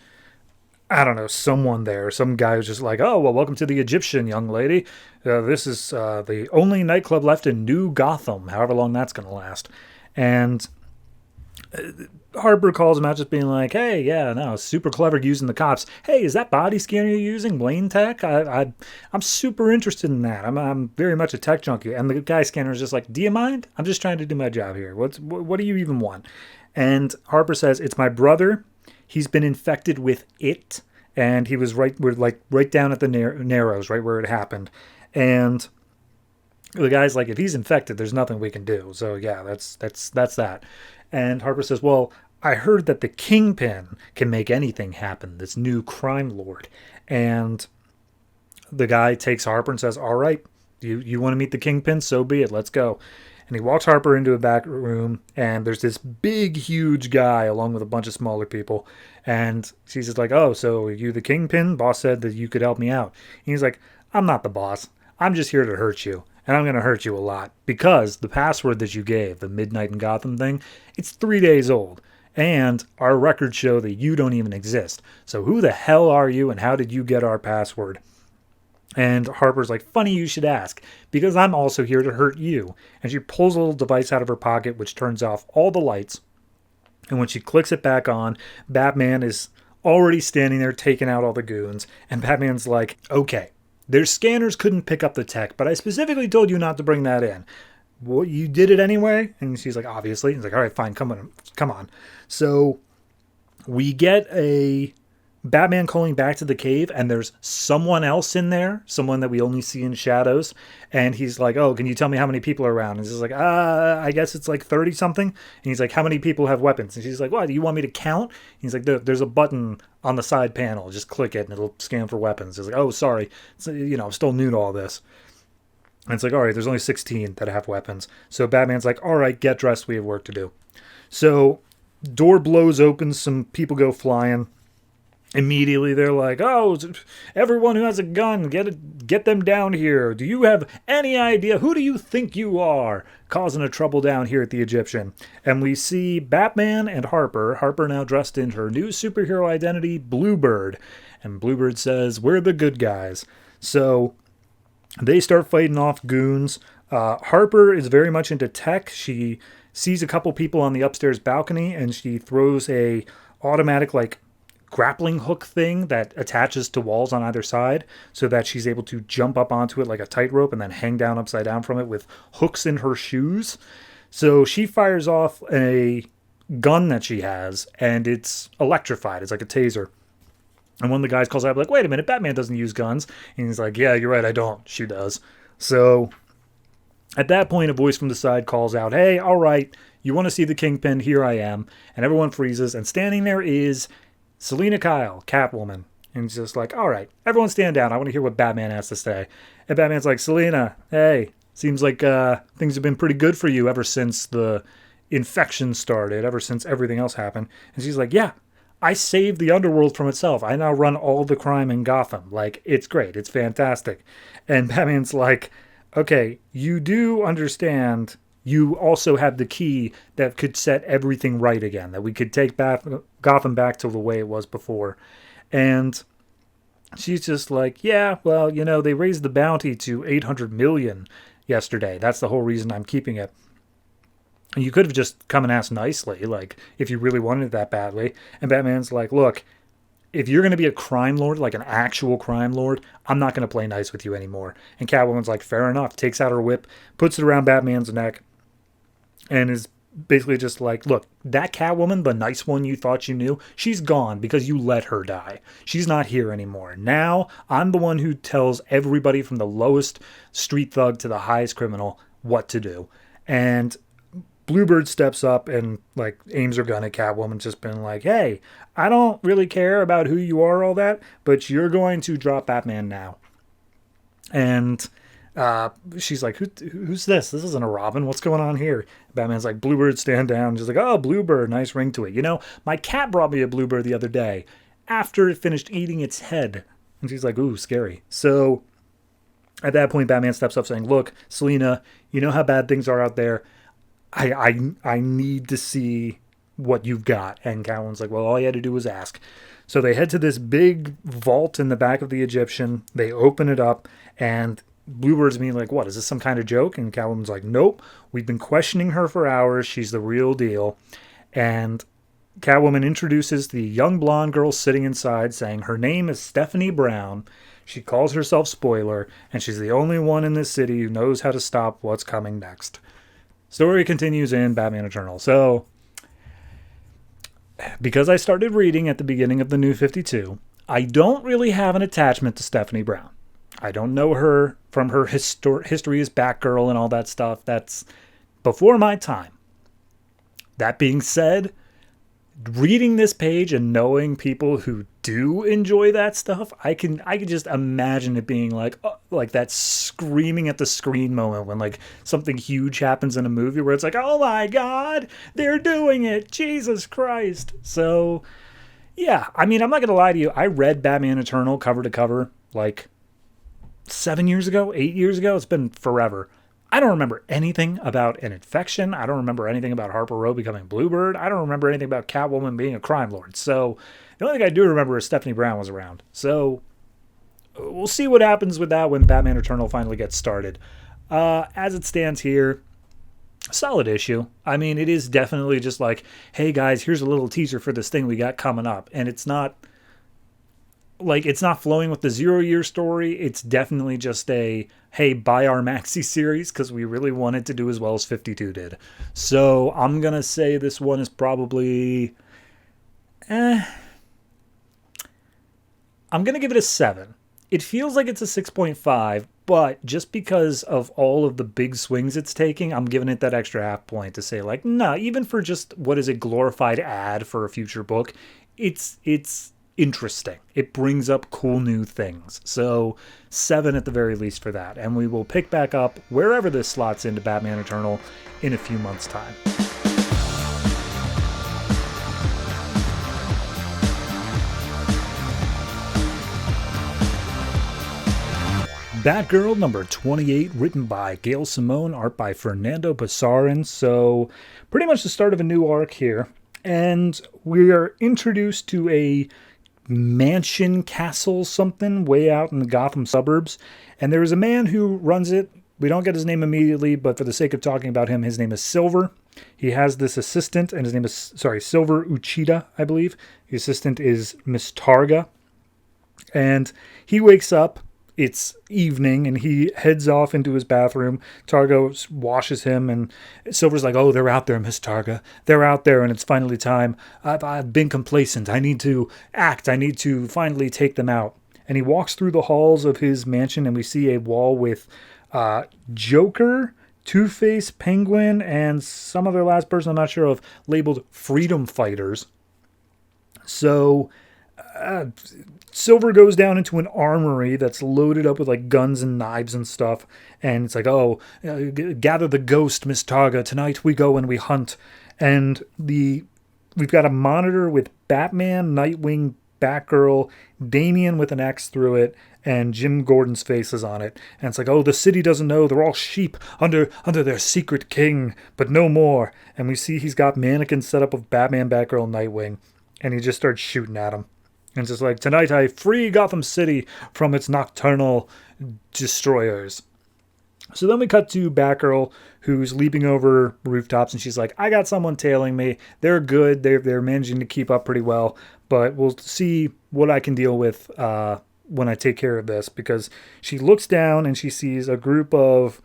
[SPEAKER 1] I don't know, someone there. Some guy who's just like, oh, well, welcome to the Egyptian, young lady. This is the only nightclub left in New Gotham, however long that's going to last. And Harper calls him out just being like, hey, yeah, no, super clever using the cops. Hey, is that body scanner you're using Wayne Tech? I'm super interested in that. I'm very much a tech junkie. And the guy scanner is just like, do you mind? I'm just trying to do my job here. What do you even want? And Harper says, it's my brother. He's been infected with it. And he was right down at the Narrows, right where it happened. And the guy's like, if he's infected, there's nothing we can do. So yeah, that's that. And Harper says, well, I heard that the Kingpin can make anything happen, this new crime lord. And the guy takes Harper and says, all right, you want to meet the Kingpin? So be it. Let's go. And he walks Harper into a back room, and there's this big, huge guy along with a bunch of smaller people. And she's just like, oh, so are you the Kingpin? Boss said that you could help me out. And he's like, I'm not the boss. I'm just here to hurt you. And I'm going to hurt you a lot. Because the password that you gave, the Midnight in Gotham thing, it's 3 days old. And our records show that you don't even exist. So who the hell are you, and how did you get our password? And Harper's like, funny you should ask, because I'm also here to hurt you. And she pulls a little device out of her pocket, which turns off all the lights. And when she clicks it back on, Batman is already standing there taking out all the goons. And Batman's like, okay, their scanners couldn't pick up the tech, but I specifically told you not to bring that in. Well, you did it anyway? And she's like, obviously. He's like, all right, fine, come on. So we get a Batman calling back to the cave, and there's someone else in there, someone that we only see in shadows. And he's like, oh, can you tell me how many people are around? And she's like, I guess it's like 30 something. And he's like, how many people have weapons? And she's like, what, do you want me to count? And he's like, there's a button on the side panel. Just click it and it'll scan for weapons. He's like, oh, sorry. So, I'm still new to all this. And it's like, all right, there's only 16 that have weapons. So Batman's like, all right, get dressed. We have work to do. So door blows open. Some people go flying. Immediately, they're like, oh, everyone who has a gun, get them down here. Do you have any idea? Who do you think you are? Causing a trouble down here at the Egyptian. And we see Batman and Harper. Harper now dressed in her new superhero identity, Bluebird. And Bluebird says, we're the good guys. So they start fighting off goons. Harper is very much into tech. She sees a couple people on the upstairs balcony, and she throws a automatic, grappling hook thing that attaches to walls on either side so that she's able to jump up onto it like a tightrope and then hang down upside down from it with hooks in her shoes. So she fires off a gun that she has, and it's electrified. It's like a taser. And one of the guys calls out, like, wait a minute, Batman doesn't use guns. And he's like, yeah, you're right, I don't. She does. So at that point, a voice from the side calls out, hey, all right, you want to see the Kingpin? Here I am. And everyone freezes, and standing there is Selina Kyle, Catwoman. And he's just like, all right, everyone stand down. I want to hear what Batman has to say. And Batman's like, Selina, hey, seems like things have been pretty good for you ever since the infection started, ever since everything else happened. And she's like, yeah, I saved the underworld from itself. I now run all the crime in Gotham. It's great. It's fantastic. And Batman's like, okay, you do understand you also have the key that could set everything right again, that we could take Gotham back to the way it was before. And she's just like, yeah, well, they raised the bounty to 800 million yesterday. That's the whole reason I'm keeping it. And you could have just come and asked nicely, if you really wanted it that badly. And Batman's like, look, if you're going to be a crime lord, like an actual crime lord, I'm not going to play nice with you anymore. And Catwoman's like, fair enough, takes out her whip, puts it around Batman's neck, and is basically just like, look, that Catwoman, the nice one you thought you knew, she's gone because you let her die. She's not here anymore. Now, I'm the one who tells everybody from the lowest street thug to the highest criminal what to do. And Bluebird steps up and, aims her gun at Catwoman, just been like, hey, I don't really care about who you are, all that, but you're going to drop Batman now. And she's like, who's this? This isn't a Robin. What's going on here? Batman's like, Bluebird, stand down. She's like, oh, Bluebird, nice ring to it. My cat brought me a Bluebird the other day after it finished eating its head. And she's like, ooh, scary. So at that point, Batman steps up saying, look, Selina, you know how bad things are out there. I need to see what you've got. And Catwoman's like, well, all you had to do was ask. So they head to this big vault in the back of the Egyptian. They open it up, and Bluebird's being like, what, is this some kind of joke? And Catwoman's like, nope, we've been questioning her for hours. She's the real deal. And Catwoman introduces the young blonde girl sitting inside, saying her name is Stephanie Brown. She calls herself Spoiler, and she's the only one in this city who knows how to stop what's coming next. Story continues in Batman Eternal. So, because I started reading at the beginning of the New 52, I don't really have an attachment to Stephanie Brown. I don't know her from her history as Batgirl and all that stuff. That's before my time. That being said, reading this page and knowing people who do enjoy that stuff, I can just imagine it being like that screaming at the screen moment when like something huge happens in a movie where it's like, oh my God, they're doing it, Jesus Christ. So yeah, I mean, I'm not gonna lie to you, I read Batman Eternal cover to cover like 7 years ago, 8 years ago. It's been forever. I don't remember anything about an infection. I don't remember anything about Harper Row becoming Bluebird. I don't remember anything about Catwoman being a crime lord. So the only thing I do remember is Stephanie Brown was around. So we'll see what happens with that when Batman Eternal finally gets started. As it stands here, solid issue. I mean, it is definitely just like, hey guys, here's a little teaser for this thing we got coming up. And it's not flowing with the 0 year story. It's definitely just a, hey, buy our maxi series because we really wanted to do as well as 52 did. So I'm going to say this one is probably, I'm going to give it a 7. It feels like it's a 6.5, but just because of all of the big swings it's taking, I'm giving it that extra half point to say like, nah, even for just what is a glorified ad for a future book, it's interesting. It brings up cool new things. So 7 at the very least for that. And we will pick back up wherever this slots into Batman Eternal in a few months' time. Batgirl number 28, written by Gail Simone, art by Fernando Pasarin. So pretty much the start of a new arc here. And we are introduced to a mansion, castle, something way out in the Gotham suburbs. And there is a man who runs it. We don't get his name immediately, but for the sake of talking about him, his name is Silver. He has this assistant, and his name is, Silver Uchida, I believe. The assistant is Miss Targa. And he wakes up. It's evening, and he heads off into his bathroom. Targa washes him, and Silver's like, oh, they're out there, Miss Targa. They're out there, and it's finally time. I've been complacent. I need to act. I need to finally take them out. And he walks through the halls of his mansion, and we see a wall with Joker, Two-Face, Penguin, and some other last person I'm not sure of, labeled Freedom Fighters. So Silver goes down into an armory that's loaded up with like guns and knives and stuff. And it's like, oh, gather the ghost, Miss Targa. Tonight we go and we hunt. And we've got a monitor with Batman, Nightwing, Batgirl, Tynion with an X through it, and Jim Gordon's face is on it. And it's like, oh, the city doesn't know. They're all sheep under their secret king, but no more. And we see he's got mannequins set up of Batman, Batgirl, Nightwing. And he just starts shooting at them. And it's just like, tonight I free Gotham City from its nocturnal destroyers. So then we cut to Batgirl, who's leaping over rooftops, and she's like, I got someone tailing me. They're good. They're managing to keep up pretty well. But we'll see what I can deal with when I take care of this. Because she looks down and she sees a group of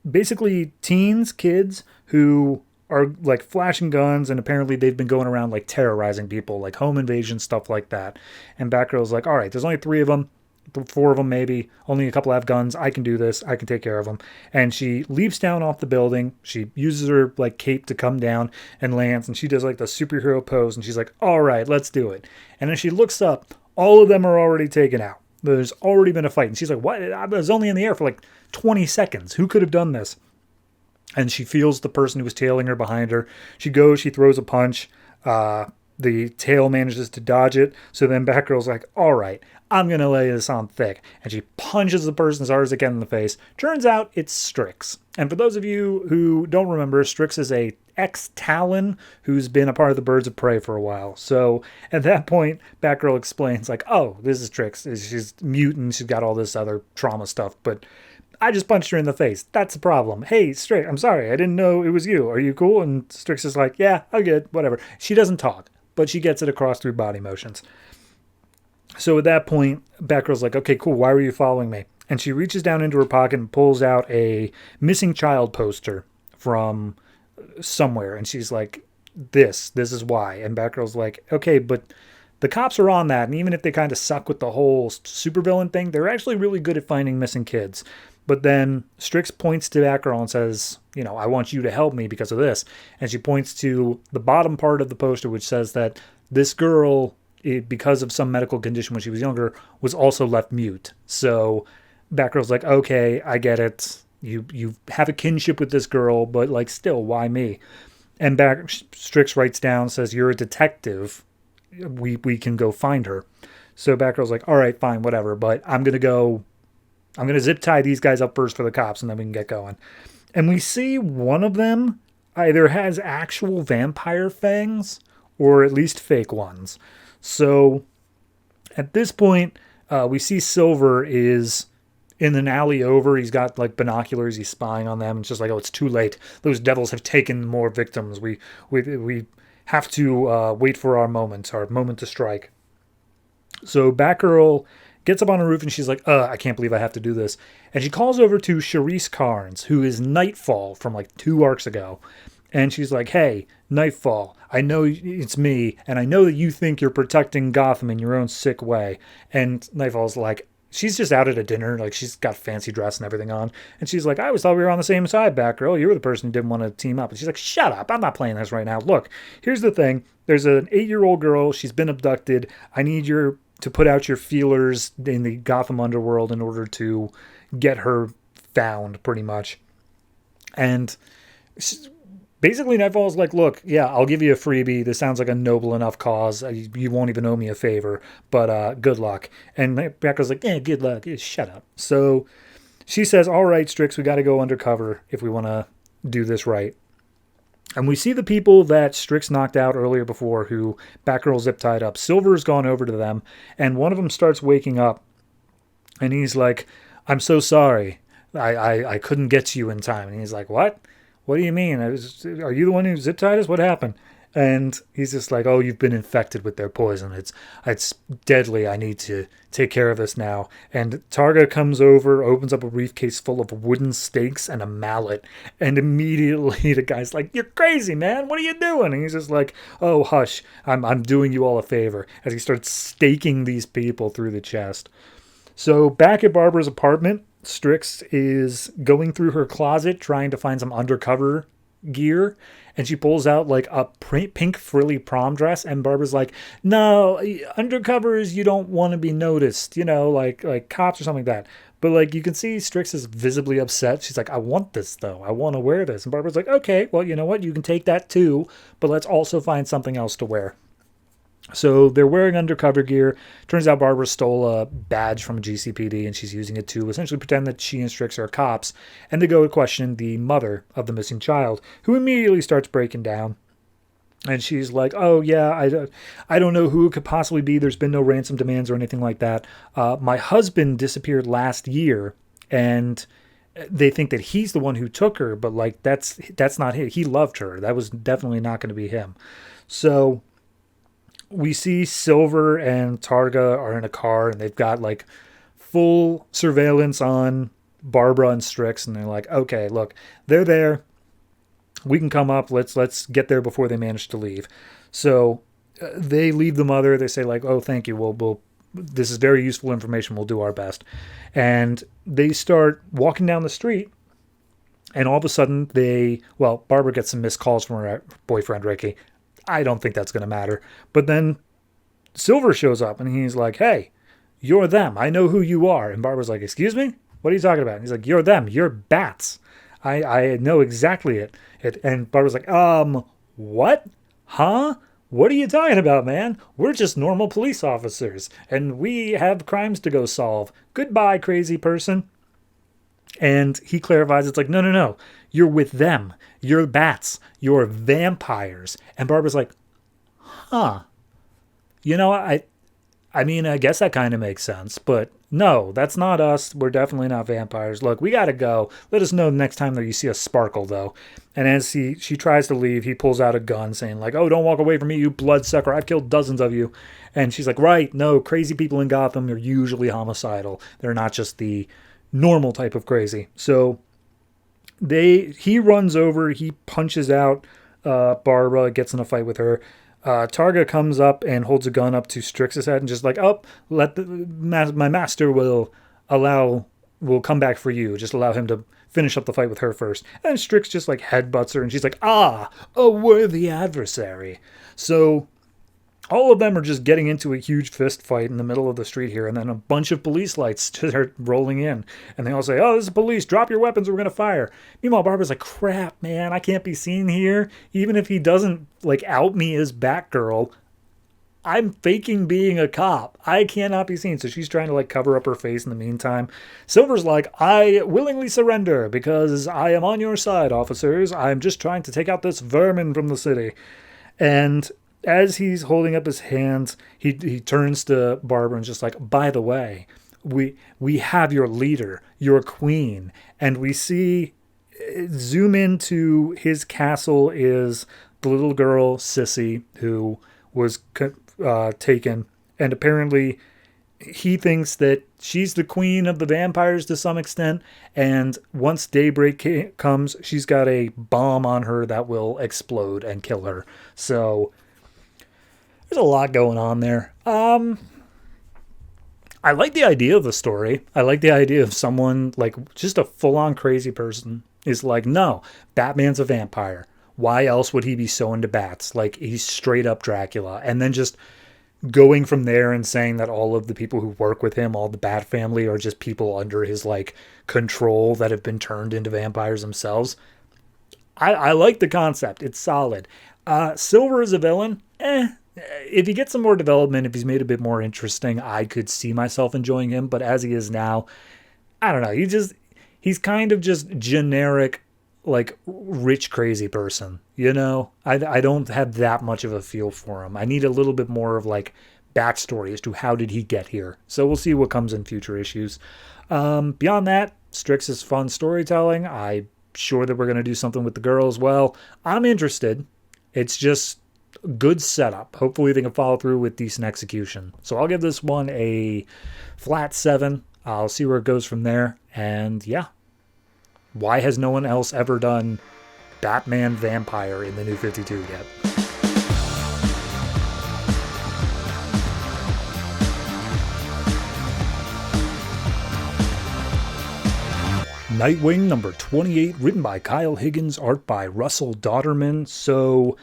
[SPEAKER 1] basically teens, kids, who are like flashing guns, and apparently they've been going around like terrorizing people, like home invasion, stuff like that. And Batgirl's like, all right, there's only 3 of them, 4 of them maybe, only a couple have guns, I can do this, I can take care of them. And she leaps down off the building, she uses her like cape to come down and lands, and she does like the superhero pose, and she's like, all right, let's do it. And then she looks up, all of them are already taken out. There's already been a fight. And she's like, what? I was only in the air for like 20 seconds. Who could have done this? And she feels the person who was tailing her behind her. She goes, she throws a punch. The tail manages to dodge it. So then Batgirl's like, all right, I'm going to lay this on thick. And she punches the person as hard as it can in the face. Turns out it's Strix. And for those of you who don't remember, Strix is a ex-Talon who's been a part of the Birds of Prey for a while. So at that point, Batgirl explains like, oh, this is Strix. She's mutant. She's got all this other trauma stuff. But I just punched her in the face. That's the problem. Hey, Strix, I'm sorry. I didn't know it was you. Are you cool? And Strix is like, yeah, I'm good. Whatever. She doesn't talk, but she gets it across through body motions. So at that point, Batgirl's like, okay, cool. Why were you following me? And she reaches down into her pocket and pulls out a missing child poster from somewhere. And she's like, this is why. And Batgirl's like, okay, but the cops are on that. And even if they kind of suck with the whole supervillain thing, they're actually really good at finding missing kids. But then Strix points to Batgirl and says, you know, I want you to help me because of this. And she points to the bottom part of the poster, which says that this girl, because of some medical condition when she was younger, was also left mute. So Batgirl's like, okay, I get it. You have a kinship with this girl, but like still, why me? And Strix writes down, says, you're a detective. We can go find her. So Batgirl's like, all right, fine, whatever. But I'm going to zip tie these guys up first for the cops, and then we can get going. And we see one of them either has actual vampire fangs or at least fake ones. So at this point, we see Silver is in an alley over. He's got like binoculars. He's spying on them. It's just like, oh, it's too late. Those devils have taken more victims. We have to wait for our moment to strike. So Batgirl gets up on a roof and she's like, I can't believe I have to do this. And she calls over to Charisse Carnes, who is Nightfall from like 2 arcs ago. And she's like, hey, Nightfall, I know it's me, and I know that you think you're protecting Gotham in your own sick way. And Nightfall's like, she's just out at a dinner, like she's got fancy dress and everything on. And she's like, I always thought we were on the same side, Batgirl. You were the person who didn't want to team up. And she's like, shut up, I'm not playing this right now. Look, here's the thing. There's an 8-year-old girl. She's been abducted. I need you to put out your feelers in the Gotham underworld in order to get her found, pretty much. And basically, Nightfall's like, look, yeah, I'll give you a freebie. This sounds like a noble enough cause. You won't even owe me a favor, but good luck. And Batgirl's like, good luck. Shut up. So she says, all right, Strix, we got to go undercover if we want to do this right. And we see the people that Strix knocked out earlier before, who Batgirl zip-tied up. Silver's gone over to them, and one of them starts waking up, and he's like, I'm so sorry. I couldn't get to you in time. And he's like, what? What do you mean? Are you the one who zip-tied us? What happened? And he's just like, oh, you've been infected with their poison. It's deadly. I need to take care of this now. And Targa comes over, opens up a briefcase full of wooden stakes and a mallet. And immediately the guy's like, you're crazy, man. What are you doing? And he's just like, oh, hush. I'm doing you all a favor. As he starts staking these people through the chest. So back at Barbara's apartment, Strix is going through her closet trying to find some undercover gear, and she pulls out like a pink frilly prom dress, and Barbara's like, no, undercovers, you don't want to be noticed, like cops or something like that. But like you can see Strix is visibly upset. She's like, I want this though. I want to wear this. And Barbara's like, okay, well, you know what? You can take that too, but let's also find something else to wear. So they're wearing undercover gear. Turns out Barbara stole a badge from a GCPD, and she's using it to essentially pretend that she and Strix are cops. And they go to question the mother of the missing child, who immediately starts breaking down. And she's like, oh, yeah, I don't know who it could possibly be. There's been no ransom demands or anything like that. My husband disappeared last year, and they think that he's the one who took her. But, like, that's not him. He loved her. That was definitely not going to be him. So we see Silver and Targa are in a car, and they've got like full surveillance on Barbara and Strix, and they're like, okay, look, they're there. We can come up. Let's get there before they manage to leave. So they leave the mother. They say like, oh, thank you. We'll this is very useful information. We'll do our best. And they start walking down the street, and all of a sudden Barbara gets some missed calls from her boyfriend, Ricky. I don't think that's going to matter. But then Silver shows up, and he's like, hey, you're them. I know who you are. And Barbara's like, excuse me? What are you talking about? And he's like, you're them. You're bats. I know exactly it. And Barbara's like, what? Huh? what are you talking about, man? We're just normal police officers, and we have crimes to go solve. Goodbye, crazy person. And he clarifies, it's like, no, no, no. You're with them. You're bats. You're vampires. And Barbara's like, huh. You know, I mean, I guess that kind of makes sense, but no, that's not us. We're definitely not vampires. Look, we gotta go. Let us know next time that you see a sparkle, though. And as she tries to leave, he pulls out a gun, saying like, "Oh, don't walk away from me, you bloodsucker! I've killed dozens of you." And she's like, "Right? No, crazy people in Gotham are usually homicidal. They're not just the normal type of crazy." So he runs over, he punches out Barbara, gets in a fight with her. Targa comes up and holds a gun up to Strix's head and just like, oh, my master will come back for you. Just allow him to finish up the fight with her first. And Strix just like headbutts her and she's like, ah, a worthy adversary. So all of them are just getting into a huge fist fight in the middle of the street here, and then a bunch of police lights start rolling in, and they all say, "Oh, this is police, drop your weapons, we're gonna fire." Meanwhile, Barbara's like, crap, man, I can't be seen here. Even if he doesn't like out me as Batgirl, I'm faking being a cop. I cannot be seen. So she's trying to like cover up her face in the meantime. Silver's like, "I willingly surrender because I am on your side, officers. I'm just trying to take out this vermin from the city." And as he's holding up his hands, he turns to Barbara and just like, "By the way, we have your leader, your queen." And we see, zoom into his castle is the little girl, Sissy, who was taken. And apparently he thinks that she's the queen of the vampires to some extent. And once daybreak comes, she's got a bomb on her that will explode and kill her. So there's a lot going on there. I like the idea of the story. I like the idea of someone, like, just a full-on crazy person is like, no, Batman's a vampire. Why else would he be so into bats? Like, he's straight up Dracula. And then just going from there and saying that all of the people who work with him, all the Bat family, are just people under his, like, control that have been turned into vampires themselves. I like the concept. It's solid. Silver as a villain, if he gets some more development, if he's made a bit more interesting, I could see myself enjoying him. But as he is now, I don't know. He's kind of just generic, like, rich, crazy person. You know, I don't have that much of a feel for him. I need a little bit more of like backstory as to how did he get here. So we'll see what comes in future issues. Beyond that, Strix is fun storytelling. I'm sure that we're going to do something with the girl as well. I'm interested. It's just good setup. Hopefully they can follow through with decent execution. So I'll give this one a flat 7. I'll see where it goes from there. And yeah, why has no one else ever done Batman Vampire in the New 52 yet? Nightwing number 28, written by Kyle Higgins, art by Russell Dauterman. So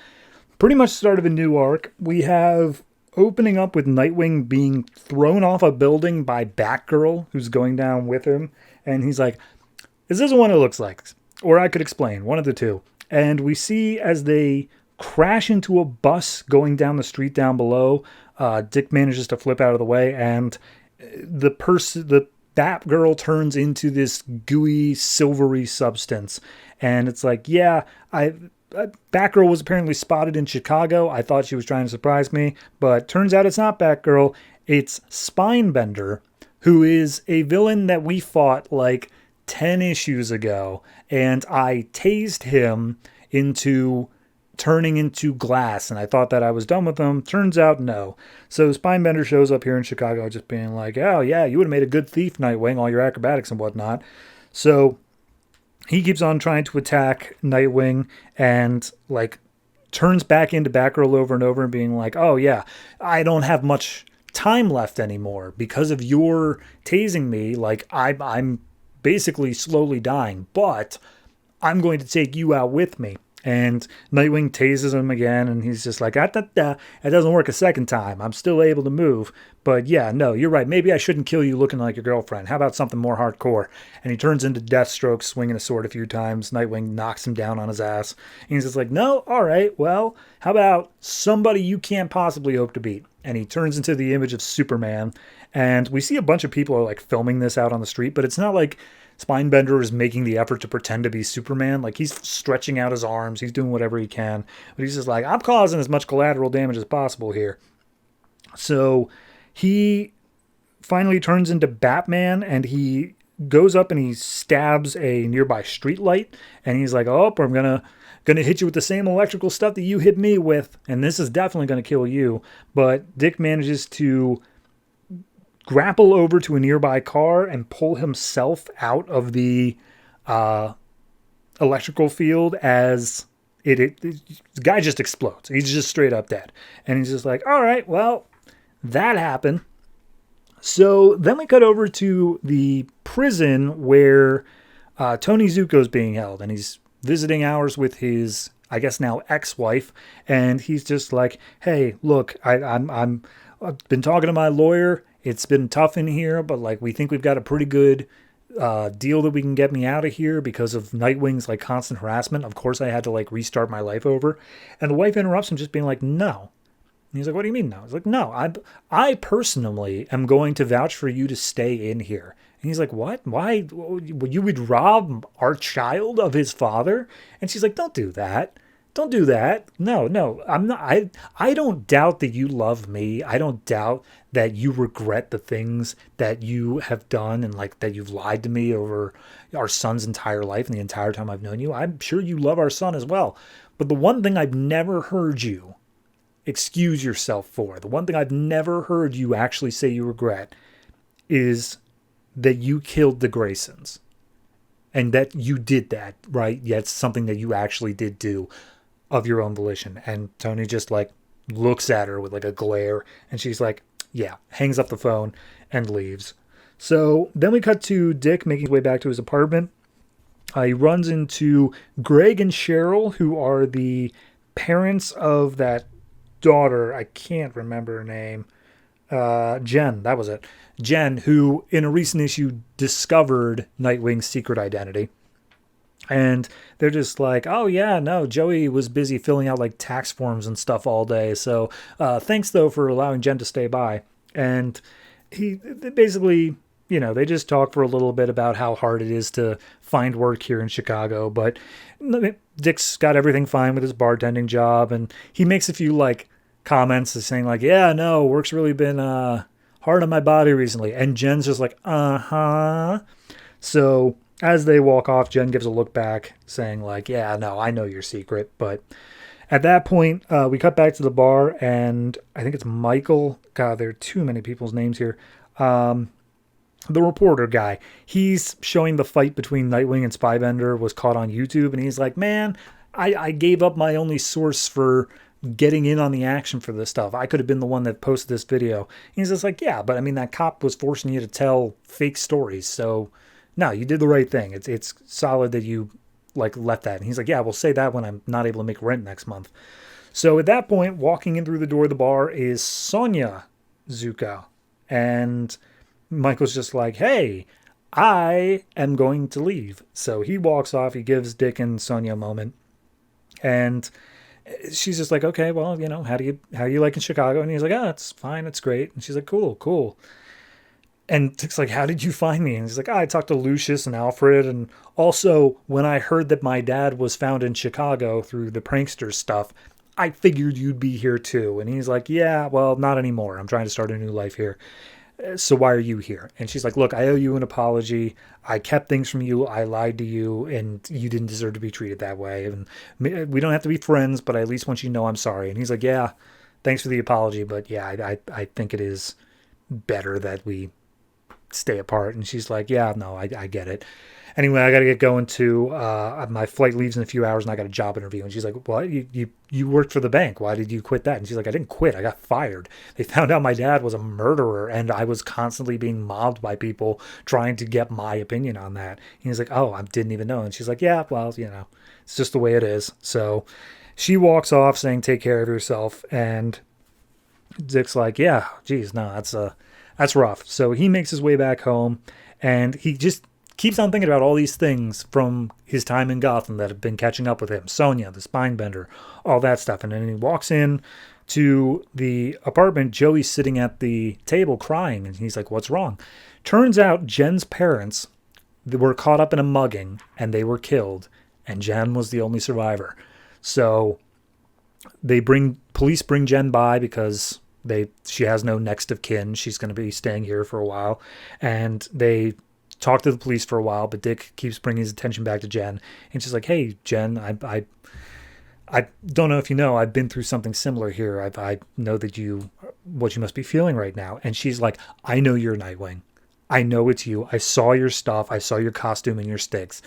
[SPEAKER 1] pretty much start of a new arc. We have opening up with Nightwing being thrown off a building by Batgirl, who's going down with him. And he's like, "This isn't what it looks like." Or I could explain, one of the two. And we see as they crash into a bus going down the street down below, Dick manages to flip out of the way, and the Batgirl turns into this gooey, silvery substance. And it's like, yeah, Batgirl was apparently spotted in Chicago. I thought she was trying to surprise me, but turns out it's not Batgirl. It's Spinebender, who is a villain that we fought like 10 issues ago, and I tased him into turning into glass, and I thought that I was done with him. Turns out, no. So Spinebender shows up here in Chicago just being like, "Oh, yeah, you would have made a good thief, Nightwing, all your acrobatics and whatnot." So he keeps on trying to attack Nightwing and, like, turns back into Batgirl over and over and being like, "Oh, yeah, I don't have much time left anymore because of your tasing me. Like, I'm basically slowly dying, but I'm going to take you out with me." And Nightwing tases him again, and he's just like, it doesn't work a second time. I'm still able to move. But yeah, no, you're right. Maybe I shouldn't kill you looking like your girlfriend. How about something more hardcore? And he turns into Deathstroke, swinging a sword a few times. Nightwing knocks him down on his ass. And he's just like, no, all right, well, how about somebody you can't possibly hope to beat? And he turns into the image of Superman. And we see a bunch of people are like filming this out on the street, but it's not like Spinebender is making the effort to pretend to be Superman. Like, he's stretching out his arms. He's doing whatever he can. But he's just like, I'm causing as much collateral damage as possible here. So he finally turns into Batman, and he goes up and he stabs a nearby streetlight. And he's like, oh, I'm gonna hit you with the same electrical stuff that you hit me with. And this is definitely going to kill you. But Dick manages to grapple over to a nearby car and pull himself out of the electrical field as the guy just explodes. He's just straight up dead. And he's just like, all right, well, that happened. So then we cut over to the prison where Tony Zuko's being held, and he's visiting hours with his, I guess now, ex-wife. And he's just like, hey, look, I've been talking to my lawyer. It's been tough in here, but like we think we've got a pretty good deal that we can get me out of here because of Nightwing's like constant harassment. Of course, I had to like restart my life over. And the wife interrupts him, just being like, no. And he's like, what do you mean no? He's like, no, I personally am going to vouch for you to stay in here. And he's like, what? Why? You would rob our child of his father? And she's like, don't do that. Don't do that. No, I'm not. I don't doubt that you love me. I don't doubt that you regret the things that you have done and like that you've lied to me over our son's entire life and the entire time I've known you. I'm sure you love our son as well. But the one thing I've never heard you excuse yourself for, the one thing I've never heard you actually say you regret, is that you killed the Graysons. And that you did that, right? Yeah, it's something that you actually did do of your own volition. And Tony just like looks at her with like a glare, and she's like, yeah, hangs up the phone and leaves. So then we cut to Dick making his way back to his apartment. He runs into Greg and Cheryl, who are the parents of that daughter. I can't remember her name. Jen, that was it. Jen, who in a recent issue discovered Nightwing's secret identity. And they're just like, oh, yeah, no, Joey was busy filling out like tax forms and stuff all day. So thanks, though, for allowing Jen to stay by. And he basically, you know, they just talk for a little bit about how hard it is to find work here in Chicago. But Dick's got everything fine with his bartending job. And he makes a few like comments saying like, yeah, no, work's really been hard on my body recently. And Jen's just like, uh-huh. So as they walk off, Jen gives a look back saying like, yeah, no, I know your secret. But at that point, we cut back to the bar, and I think it's Michael. God, there are too many people's names here. The reporter guy, he's showing the fight between Nightwing and Spybender was caught on YouTube, and he's like, man, I gave up my only source for getting in on the action for this stuff. I could have been the one that posted this video. And he's just like, yeah, but I mean, that cop was forcing you to tell fake stories, so no, you did the right thing. It's solid that you like left that. And he's like, yeah, we'll say that when I'm not able to make rent next month. So at that point, walking in through the door of the bar is Sonia Zuko. And Michael's just like, hey, I am going to leave. So he walks off. He gives Dick and Sonia a moment. And she's just like, okay, well, you know, how do you like in Chicago? And he's like, oh, it's fine. It's great. And she's like, cool. And Dick's like, how did you find me? And he's like, I talked to Lucius and Alfred. And also, when I heard that my dad was found in Chicago through the prankster stuff, I figured you'd be here too. And he's like, yeah, well, not anymore. I'm trying to start a new life here. So why are you here? And she's like, look, I owe you an apology. I kept things from you. I lied to you, and you didn't deserve to be treated that way. And we don't have to be friends, but I at least want you to know I'm sorry. And he's like, yeah, thanks for the apology. But yeah, I think it is better that we stay apart. And she's like, yeah, no, I get it. Anyway, I got to get going to, my flight leaves in a few hours and I got a job interview. And she's like, what? You worked for the bank. Why did you quit that? And she's like, I didn't quit. I got fired. They found out my dad was a murderer and I was constantly being mobbed by people trying to get my opinion on that. And he's like, oh, I didn't even know. And she's like, yeah, well, it's just the way it is. So she walks off saying, take care of yourself. And Dick's like, yeah, geez, no, that's rough. So he makes his way back home and he just keeps on thinking about all these things from his time in Gotham that have been catching up with him. Sonya, the Spinebender, all that stuff. And then he walks in to the apartment. Joey's sitting at the table crying. And he's like, what's wrong? Turns out Jen's parents were caught up in a mugging and they were killed. And Jen was the only survivor. So police bring Jen by because she has no next of kin. She's going to be staying here for a while. And they talk to the police for a while, but Dick keeps bringing his attention back to Jen. And she's like, hey, Jen, I don't know if you know, I've been through something similar here. I know what you must be feeling right now. And she's like, I know you're Nightwing. I know it's you. I saw your stuff. I saw your costume and your sticks.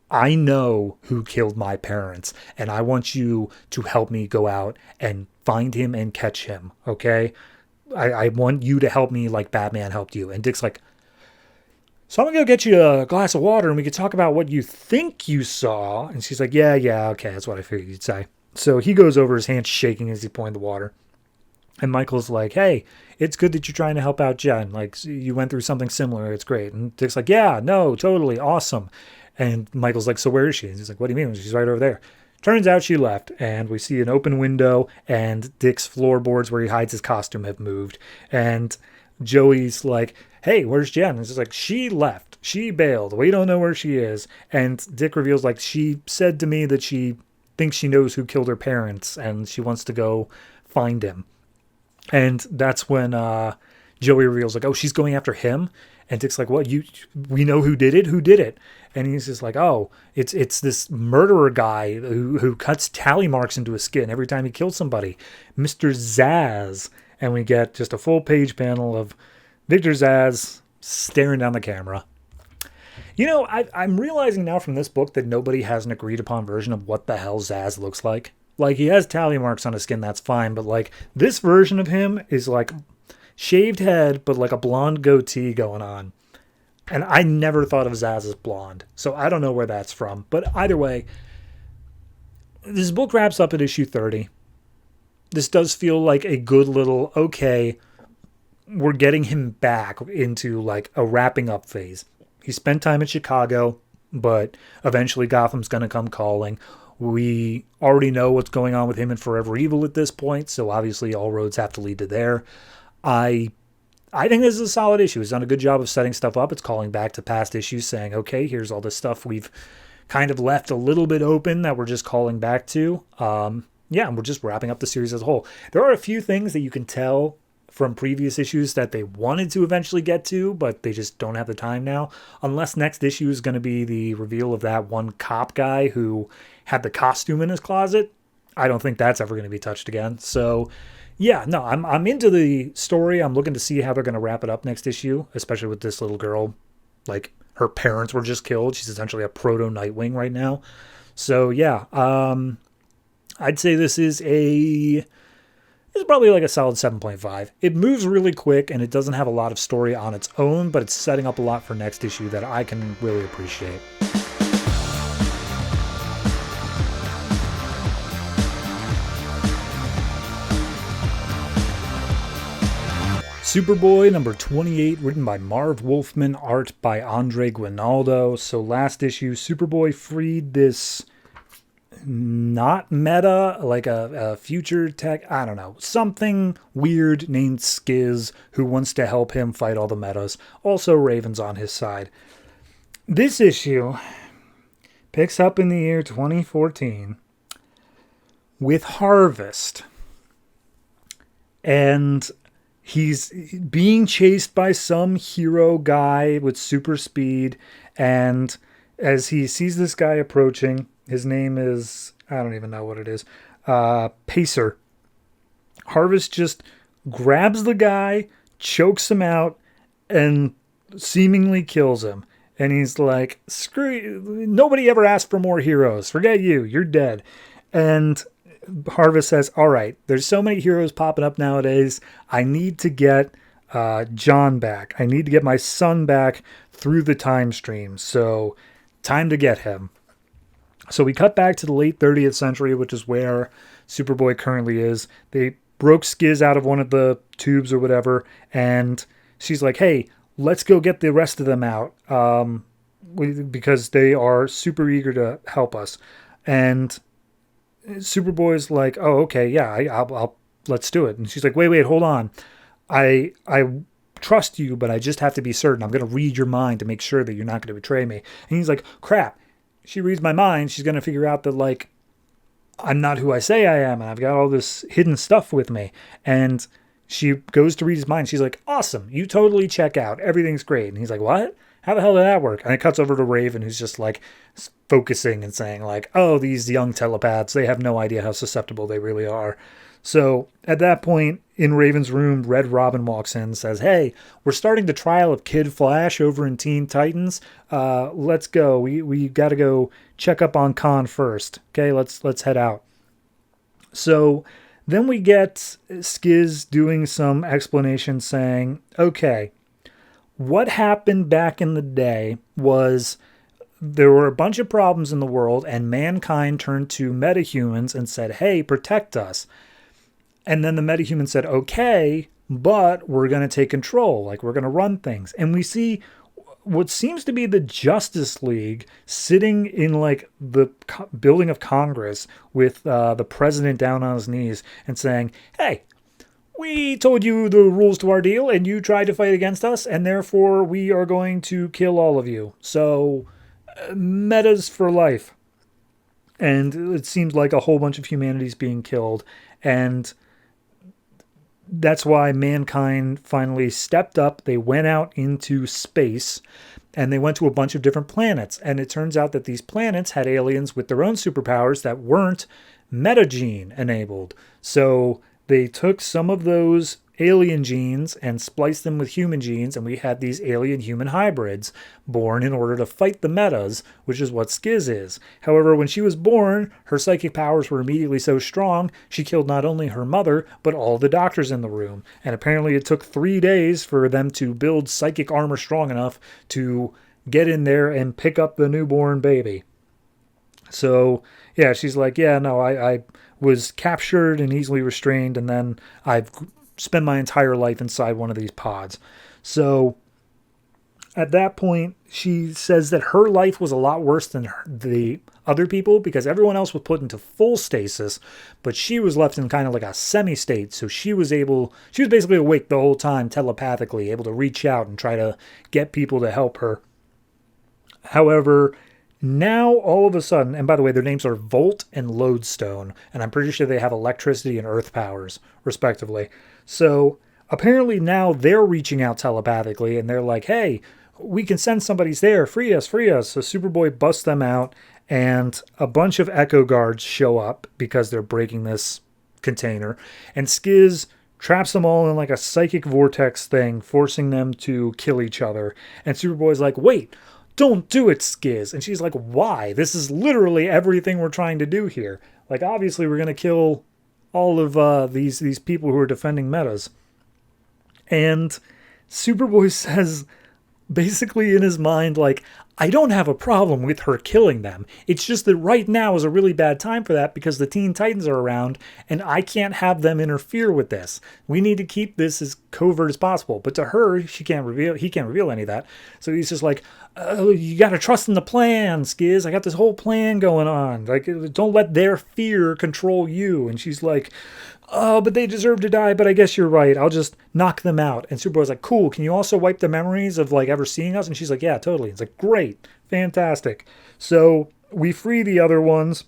[SPEAKER 1] I know who killed my parents, and I want you to help me go out and find him and catch him, okay? I want you to help me like Batman helped you. And Dick's like, so I'm going to go get you a glass of water and we can talk about what you think you saw. And she's like, yeah, okay, that's what I figured you'd say. So he goes over, his hands shaking as he pouring the water. And Michael's like, hey, it's good that you're trying to help out Jen. Like, you went through something similar. It's great. And Dick's like, yeah, no, totally, awesome. And Michael's like, so where is she? And he's like, what do you mean? She's right over there. Turns out she left, and we see an open window, and Dick's floorboards where he hides his costume have moved. And Joey's like, hey, where's Jen? And she's like, she left. She bailed. We don't know where she is. And Dick reveals, like, she said to me that she thinks she knows who killed her parents, and she wants to go find him. And that's when Joey reveals, like, oh, she's going after him? And Dick's like, what? We know who did it? Who did it? And he's just like, oh, it's this murderer guy who cuts tally marks into his skin every time he kills somebody. Mr. Zsasz. And we get just a full page panel of Victor Zsasz staring down the camera. I'm realizing now from this book that nobody has an agreed upon version of what the hell Zsasz looks like. Like, he has tally marks on his skin, that's fine. But, like, this version of him is, like, shaved head, but, like, a blonde goatee going on. And I never thought of Zsasz as blonde. So I don't know where that's from. But either way, this book wraps up at issue 30. This does feel like a good little, okay, we're getting him back into, like, a wrapping up phase. He spent time in Chicago, but eventually Gotham's going to come calling. We already know what's going on with him in Forever Evil at this point, so obviously all roads have to lead to there. I think this is a solid issue. It's done a good job of setting stuff up. It's calling back to past issues, saying, okay, here's all this stuff we've kind of left a little bit open that we're just calling back to. And we're just wrapping up the series as a whole. There are a few things that you can tell from previous issues that they wanted to eventually get to, but they just don't have the time now. Unless next issue is going to be the reveal of that one cop guy who had the costume in his closet. I don't think that's ever going to be touched again. So, yeah, no, I'm into the story. I'm looking to see how they're going to wrap it up next issue, especially with this little girl. Like, her parents were just killed. She's essentially a proto Nightwing right now. So, yeah, I'd say this is probably like a solid 7.5. It moves really quick, and it doesn't have a lot of story on its own, but it's setting up a lot for next issue that I can really appreciate. Superboy number 28, written by Marv Wolfman, art by Andre Guinaldo. So last issue, Superboy freed this not meta, like a future tech, I don't know, something weird named Skiz who wants to help him fight all the metas. Also Raven's on his side. This issue picks up in the year 2014 with Harvest. And he's being chased by some hero guy with super speed. And as he sees this guy approaching, his name is, I don't even know what it is, Pacer. Harvest just grabs the guy, chokes him out, and seemingly kills him. And he's like, screw you. Nobody ever asked for more heroes. Forget you. You're dead. And Harvest says, all right, there's so many heroes popping up nowadays. I need to get John back. I need to get my son back through the time stream. So time to get him. So we cut back to the late 30th century, which is where Superboy currently is. They broke Skiz out of one of the tubes or whatever. And she's like, hey, let's go get the rest of them out. Because they are super eager to help us. And Superboy's like, oh, okay, yeah, I'll let's do it. And she's like, wait, hold on. I trust you, but I just have to be certain. I'm going to read your mind to make sure that you're not going to betray me. And he's like, crap. She reads my mind. She's going to figure out that, like, I'm not who I say I am, and I've got all this hidden stuff with me. And she goes to read his mind. She's like, awesome. You totally check out. Everything's great. And he's like, what? How the hell did that work? And it cuts over to Raven, who's just like focusing and saying like, oh, these young telepaths, they have no idea how susceptible they really are. So at that point in Raven's room, Red Robin walks in and says, hey, we're starting the trial of Kid Flash over in Teen Titans. Let's go. We got to go check up on Khan first. Okay, let's head out. So then we get Skiz doing some explanation saying, okay, what happened back in the day was there were a bunch of problems in the world and mankind turned to metahumans and said, hey, protect us. And then the metahumans said, okay, but we're going to take control. Like, we're going to run things. And we see what seems to be the Justice League sitting in, like, the building of Congress with the president down on his knees and saying, hey, we told you the rules to our deal and you tried to fight against us, and therefore we are going to kill all of you. So, metas for life. And it seems like a whole bunch of humanity's being killed. And that's why mankind finally stepped up. They went out into space and they went to a bunch of different planets. And it turns out that these planets had aliens with their own superpowers that weren't metagene enabled. So they took some of those alien genes and spliced them with human genes, and we had these alien-human hybrids born in order to fight the metas, which is what Skiz is. However, when she was born, her psychic powers were immediately so strong, she killed not only her mother, but all the doctors in the room. And apparently it took 3 days for them to build psychic armor strong enough to get in there and pick up the newborn baby. So, yeah, she's like, yeah, no, I was captured and easily restrained, and then I've spend my entire life inside one of these pods. So at that point, she says that her life was a lot worse than the other people because everyone else was put into full stasis, but she was left in kind of like a semi-state. So she was basically awake the whole time telepathically, able to reach out and try to get people to help her. However, now, all of a sudden, and by the way, their names are Volt and Lodestone, and I'm pretty sure they have electricity and earth powers, respectively. So, apparently now they're reaching out telepathically, and they're like, hey, we can send somebody's there, free us. So Superboy busts them out, and a bunch of Echo Guards show up because they're breaking this container, and Skiz traps them all in like a psychic vortex thing, forcing them to kill each other. And Superboy's like, wait, don't do it, Skiz. And she's like, why? This is literally everything we're trying to do here. Like, obviously, we're going to kill all of these people who are defending metas. And Superboy says, basically in his mind, like, I don't have a problem with her killing them. It's just that right now is a really bad time for that because the Teen Titans are around and I can't have them interfere with this. We need to keep this as covert as possible. But to her, he can't reveal any of that. So he's just like, oh, you got to trust in the plan, Skiz. I got this whole plan going on. Like, don't let their fear control you. And she's like, oh, but they deserve to die, but I guess you're right. I'll just knock them out. And Superboy's like, cool, can you also wipe the memories of, like, ever seeing us? And she's like, yeah, totally. It's like, great, fantastic. So we free the other ones,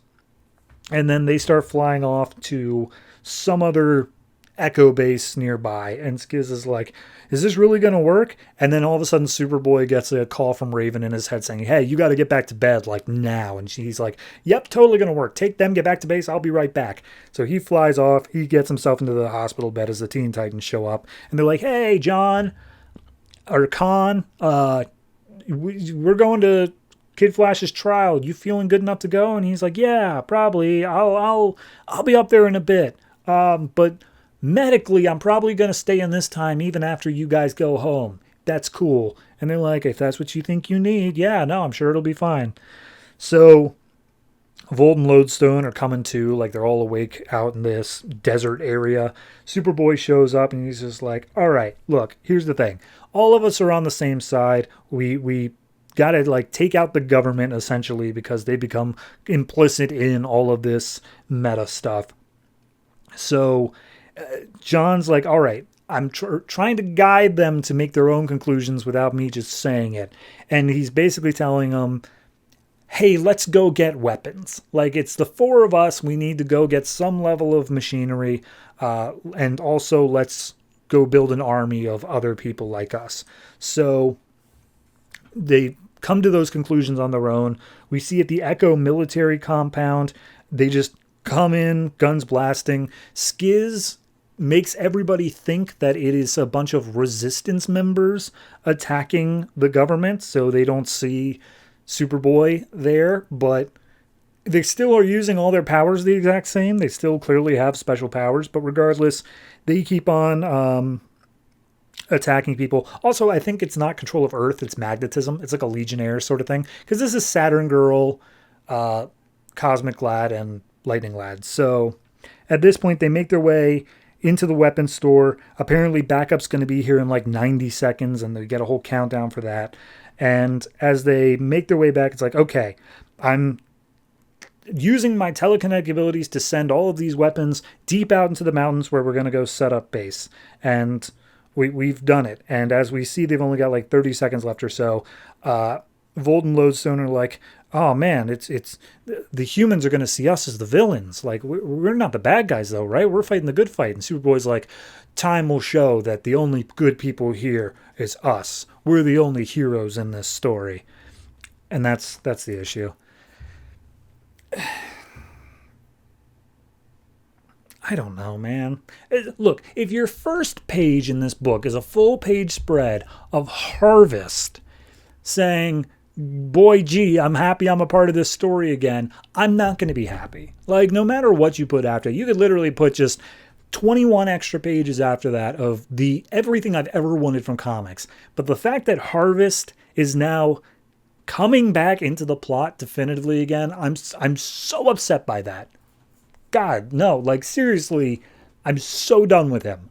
[SPEAKER 1] and then they start flying off to some other Echo base nearby. And Skiz is like, is this really going to work? And then all of a sudden Superboy gets a call from Raven in his head saying, hey, you got to get back to bed, like, now. And she's like, yep, totally going to work. Take them, get back to base. I'll be right back. So he flies off. He gets himself into the hospital bed as the Teen Titans show up. And they're like, hey, John, or Khan, we're going to Kid Flash's trial. You feeling good enough to go? And he's like, yeah, probably. I'll be up there in a bit. But medically, I'm probably going to stay in this time even after you guys go home. That's cool. And they're like, if that's what you think you need, yeah, no, I'm sure it'll be fine. So Volt and Lodestone are coming to, like they're all awake out in this desert area. Superboy shows up and he's just like, all right, look, here's the thing. All of us are on the same side. We got to like take out the government essentially because they become implicit in all of this meta stuff. So John's like, all right, I'm trying to guide them to make their own conclusions without me just saying it. And he's basically telling them, hey, let's go get weapons. Like, it's the four of us. We need to go get some level of machinery. And also let's go build an army of other people like us. So they come to those conclusions on their own. We see at the Echo military compound, they just come in, guns blasting. Skiz makes everybody think that it is a bunch of resistance members attacking the government, so they don't see Superboy there, but they still are using all their powers the exact same. They still clearly have special powers, but regardless, they keep on attacking people. Also, I think it's not control of Earth, it's magnetism. It's like a Legionnaire sort of thing, because this is Saturn Girl, Cosmic Lad, and Lightning Lad. So at this point, they make their way into the weapons store. Apparently, backup's going to be here in like 90 seconds, and they get a whole countdown for that. And as they make their way back, it's like, okay, I'm using my telekinetic abilities to send all of these weapons deep out into the mountains where we're going to go set up base. And we've done it. And as we see, they've only got like 30 seconds left or so. Volt and Lodestone are like, oh man, it's the humans are going to see us as the villains. Like, we're not the bad guys though, right? We're fighting the good fight. And Superboy's like, time will show that the only good people here is us. We're the only heroes in this story. And that's the issue. I don't know, man. Look, if your first page in this book is a full page spread of Harvest saying, boy, gee, I'm happy I'm a part of this story again, I'm not going to be happy. Like, no matter what you put after, you could literally put just 21 extra pages after that of everything I've ever wanted from comics. But the fact that Harvest is now coming back into the plot definitively again, I'm so upset by that. God, no, like seriously, I'm so done with him.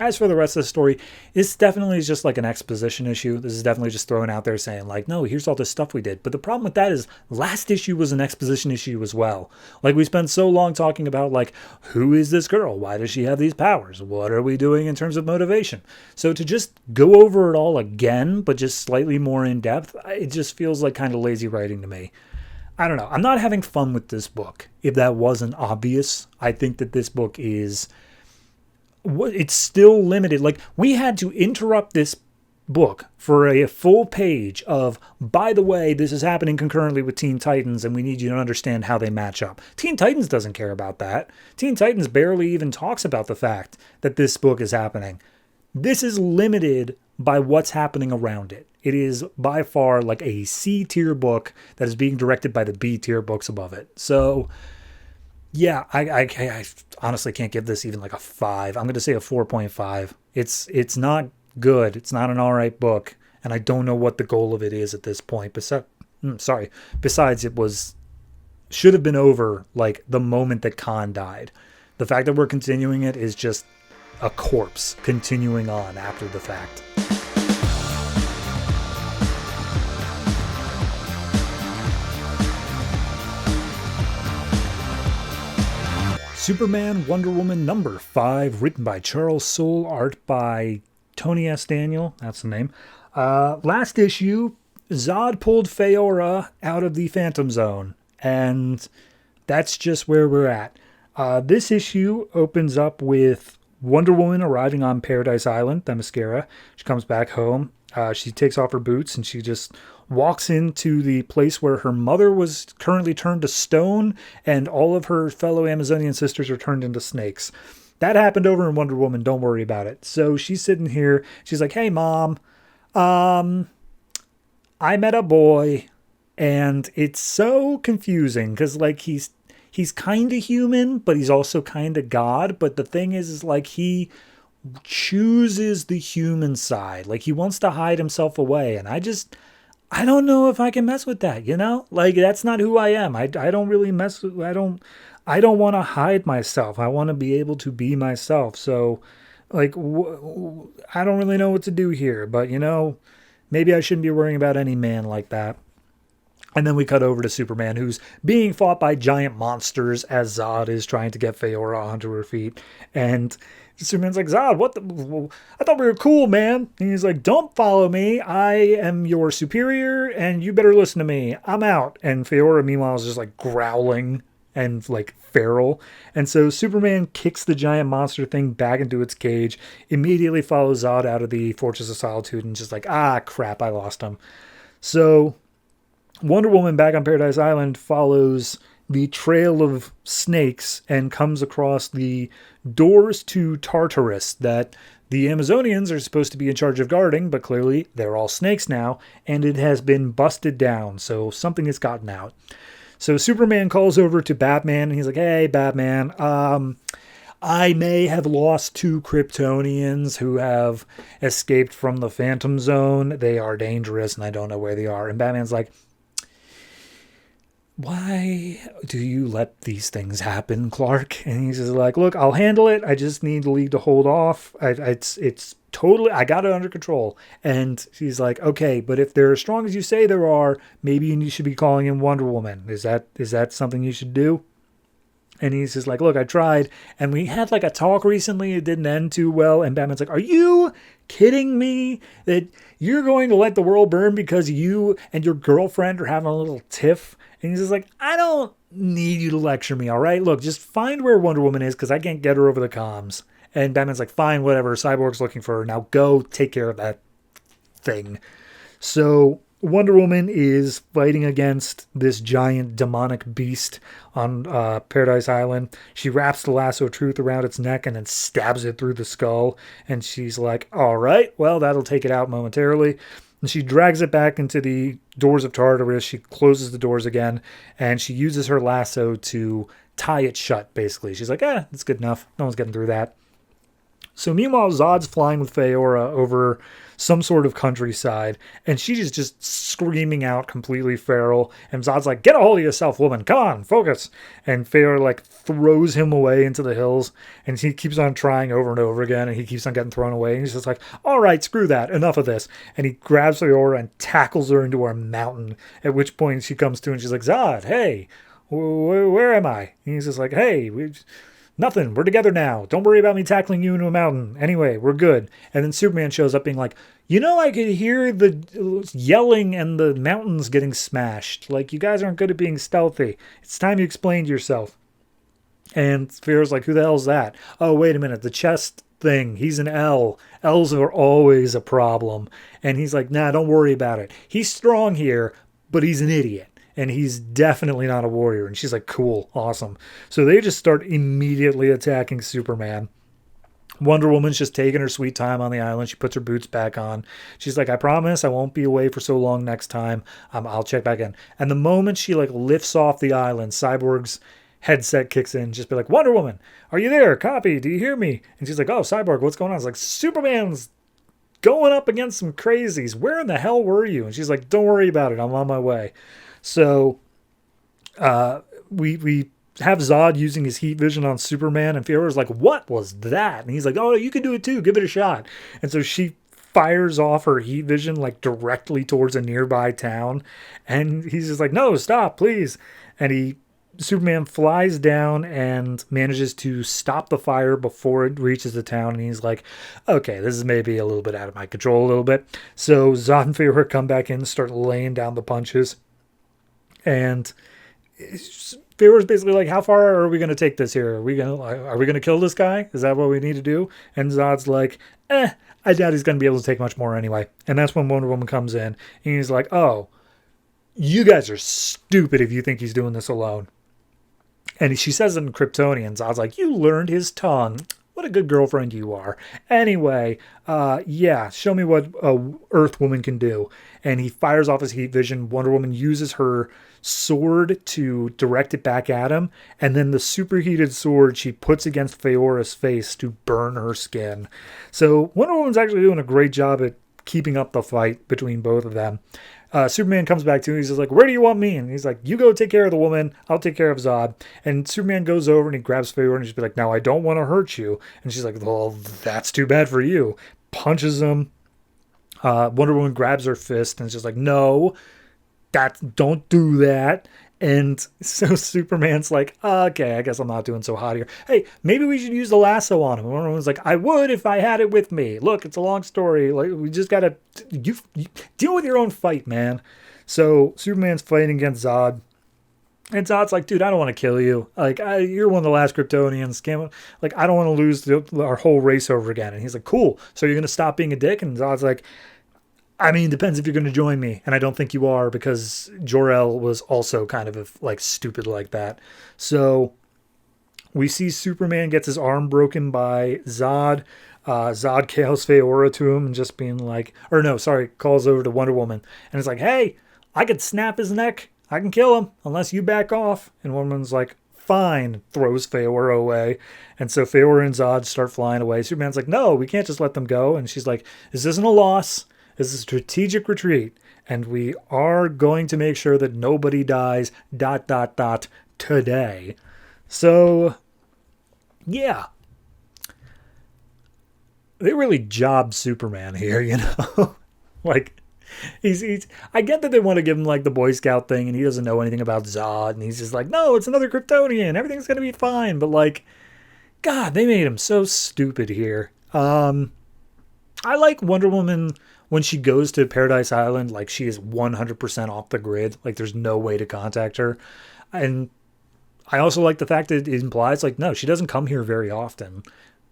[SPEAKER 1] As for the rest of the story, this definitely is just like an exposition issue. This is definitely just thrown out there saying like, no, here's all this stuff we did. But the problem with that is last issue was an exposition issue as well. Like, we spent so long talking about like, who is this girl? Why does she have these powers? What are we doing in terms of motivation? So to just go over it all again, but just slightly more in depth, it just feels like kind of lazy writing to me. I don't know. I'm not having fun with this book. If that wasn't obvious, I think that this book is... it's still limited. Like, we had to interrupt this book for a full page of, by the way, this is happening concurrently with Teen Titans, and we need you to understand how they match up. Teen Titans doesn't care about that. Teen Titans barely even talks about the fact that this book is happening. This is limited by what's happening around it. It is by far like a C-tier book that is being directed by the B-tier books above it. So... yeah, I honestly can't give this even like a 5. I'm going to say a 4.5. It's not good. It's not an all right book. And I don't know what the goal of it is at this point. Besides, it should have been over like the moment that Khan died. The fact that we're continuing it is just a corpse continuing on after the fact. Superman Wonder Woman number 5, written by Charles Soule, art by Tony S. Daniel, that's the name. Last issue, Zod pulled Feora out of the Phantom Zone, and that's just where we're at. This issue opens up with Wonder Woman arriving on Paradise Island, Themyscira. She comes back home. She takes off her boots, and she just walks into the place where her mother was currently turned to stone, and all of her fellow Amazonian sisters are turned into snakes. that happened over in Wonder Woman. Don't worry about it. So she's sitting here. She's like, hey, Mom, I met a boy, and it's so confusing because, like, he's kind of human, but he's also kind of God. But the thing is like, he chooses the human side. Like, he wants to hide himself away. And I don't know if I can mess with that, you know? Like, that's not who I am. I don't really mess with, I don't want to hide myself. I want to be able to be myself. So, like, I don't really know what to do here. But, you know, maybe I shouldn't be worrying about any man like that. And then we cut over to Superman, who's being fought by giant monsters as Zod is trying to get Faora onto her feet. And Superman's like, Zod, what the? I thought we were cool, man. And he's like, don't follow me. I am your superior, and you better listen to me. I'm out. And Faora, meanwhile, is just like growling and like feral. And so Superman kicks the giant monster thing back into its cage, immediately follows Zod out of the Fortress of Solitude, and just like, crap, I lost him. So Wonder Woman back on Paradise Island follows the trail of snakes and comes across the doors to Tartarus that the Amazonians are supposed to be in charge of guarding, but clearly they're all snakes now, and it has been busted down, so something has gotten out. So Superman calls over to Batman, and he's like, hey, Batman, I may have lost 2 Kryptonians who have escaped from the Phantom Zone. They are dangerous, and I don't know where they are. And Batman's like, why do you let these things happen, Clark? And he's just like, look, I'll handle it. I just need the League to hold off. It's totally, I got it under control. And he's like, okay, but if they're as strong as you say there are, maybe you should be calling in Wonder Woman. Is that something you should do? And he's just like, look, I tried. And we had like a talk recently. It didn't end too well. And Batman's like, are you kidding me that you're going to let the world burn because you and your girlfriend are having a little tiff? And he's just like, I don't need you to lecture me, all right? Look, just find where Wonder Woman is because I can't get her over the comms. And Batman's like, fine, whatever. Cyborg's looking for her. Now go take care of that thing. So Wonder Woman is fighting against this giant demonic beast on Paradise Island. She wraps the lasso of truth around its neck and then stabs it through the skull. And she's like, all right, well, that'll take it out momentarily. And she drags it back into the doors of Tartarus. She closes the doors again, and she uses her lasso to tie it shut, basically. She's like, it's good enough. No one's getting through that. So meanwhile, Zod's flying with Faora over some sort of countryside, and she is just screaming out completely feral. And Zod's like, get a hold of yourself, woman. Come on, focus. And Faora like throws him away into the hills, and he keeps on trying over and over again, and he keeps on getting thrown away. And he's just like, all right, screw that. Enough of this. And he grabs Faora and tackles her into a mountain, at which point she comes to and she's like, Zod, hey, where am I? And he's just like, hey, nothing. We're together now. Don't worry about me tackling you into a mountain. Anyway, we're good. And then Superman shows up being like, you know, I could hear the yelling and the mountains getting smashed. Like, you guys aren't good at being stealthy. It's time you explained yourself. And Fear's like, who the hell's that? Oh, wait a minute. The chest thing. He's an L. L's are always a problem. And he's like, nah, don't worry about it. He's strong here, but he's an idiot. And he's definitely not a warrior. And she's like, cool, awesome. So they just start immediately attacking Superman. Wonder Woman's just taking her sweet time on the island. She puts her boots back on. She's like, I promise I won't be away for so long next time. I'll check back in. And the moment she like lifts off the island, Cyborg's headset kicks in. Just be like, Wonder Woman, are you there? Copy. Do you hear me? And she's like, oh, Cyborg, what's going on? It's like, Superman's going up against some crazies. Where in the hell were you? And she's like, don't worry about it. I'm on my way. So we have Zod using his heat vision on Superman, and Fiora's like, what was that? And he's like, oh, you can do it too. Give it a shot. And so she fires off her heat vision like directly towards a nearby town. And he's just like, no, stop, please. And Superman flies down and manages to stop the fire before it reaches the town. And he's like, okay, this is maybe a little bit out of my control a little bit. So Zod and Fiora come back in and start laying down the punches. And Fiora's basically like, how far are we going to take this here? Are we going to kill this guy? Is that what we need to do? And Zod's like, I doubt he's going to be able to take much more anyway. And that's when Wonder Woman comes in. And he's like, oh, you guys are stupid if you think he's doing this alone. And she says it in Kryptonian. Zod's like, you learned his tongue. What a good girlfriend you are. Anyway, yeah, show me what a Earth Woman can do. And he fires off his heat vision. Wonder Woman uses her sword to direct it back at him. And then the superheated sword she puts against Feora's face to burn her skin. So Wonder Woman's actually doing a great job at keeping up the fight between both of them. Superman comes back to him. He's just like, where do you want me? And he's like, you go take care of the woman. I'll take care of Zod. And Superman goes over and he grabs Feora and he's like, now I don't want to hurt you. And she's like, well, that's too bad for you. Punches him. Wonder Woman grabs her fist and is just like, no, don't do that. And so Superman's like, okay, I guess I'm not doing so hot here. Hey, maybe we should use the lasso on him. And Wonder Woman's like, I would if I had it with me. Look, it's a long story. Like, we just gotta you deal with your own fight, man. So Superman's fighting against Zod. And Zod's like, dude, I don't want to kill you. Like, you're one of the last Kryptonians. Like, I don't want to lose our whole race over again. And he's like, cool. So you're going to stop being a dick? And Zod's like, I mean, depends if you're going to join me. And I don't think you are, because Jor-El was also kind of like stupid like that. So we see Superman gets his arm broken by Zod. Zod calls Feora to him and just being like, calls over to Wonder Woman. And it's like, hey, I could snap his neck. I can kill him unless you back off. And Wonder Woman's like, fine, throws Feora away. And so Feora and Zod start flying away. Superman's like, no, we can't just let them go. And she's like, this isn't a loss. This is a strategic retreat, and we are going to make sure that nobody dies, ... today. So, yeah. They really jobbed Superman here, you know? Like, he's I get that they want to give him, like, the Boy Scout thing, and he doesn't know anything about Zod, and he's just like, no, it's another Kryptonian, everything's going to be fine. But, like, God, they made him so stupid here. I like Wonder Woman when she goes to Paradise Island. Like, she is 100% off the grid. Like, there's no way to contact her. And I also like the fact that it implies, like, no, she doesn't come here very often,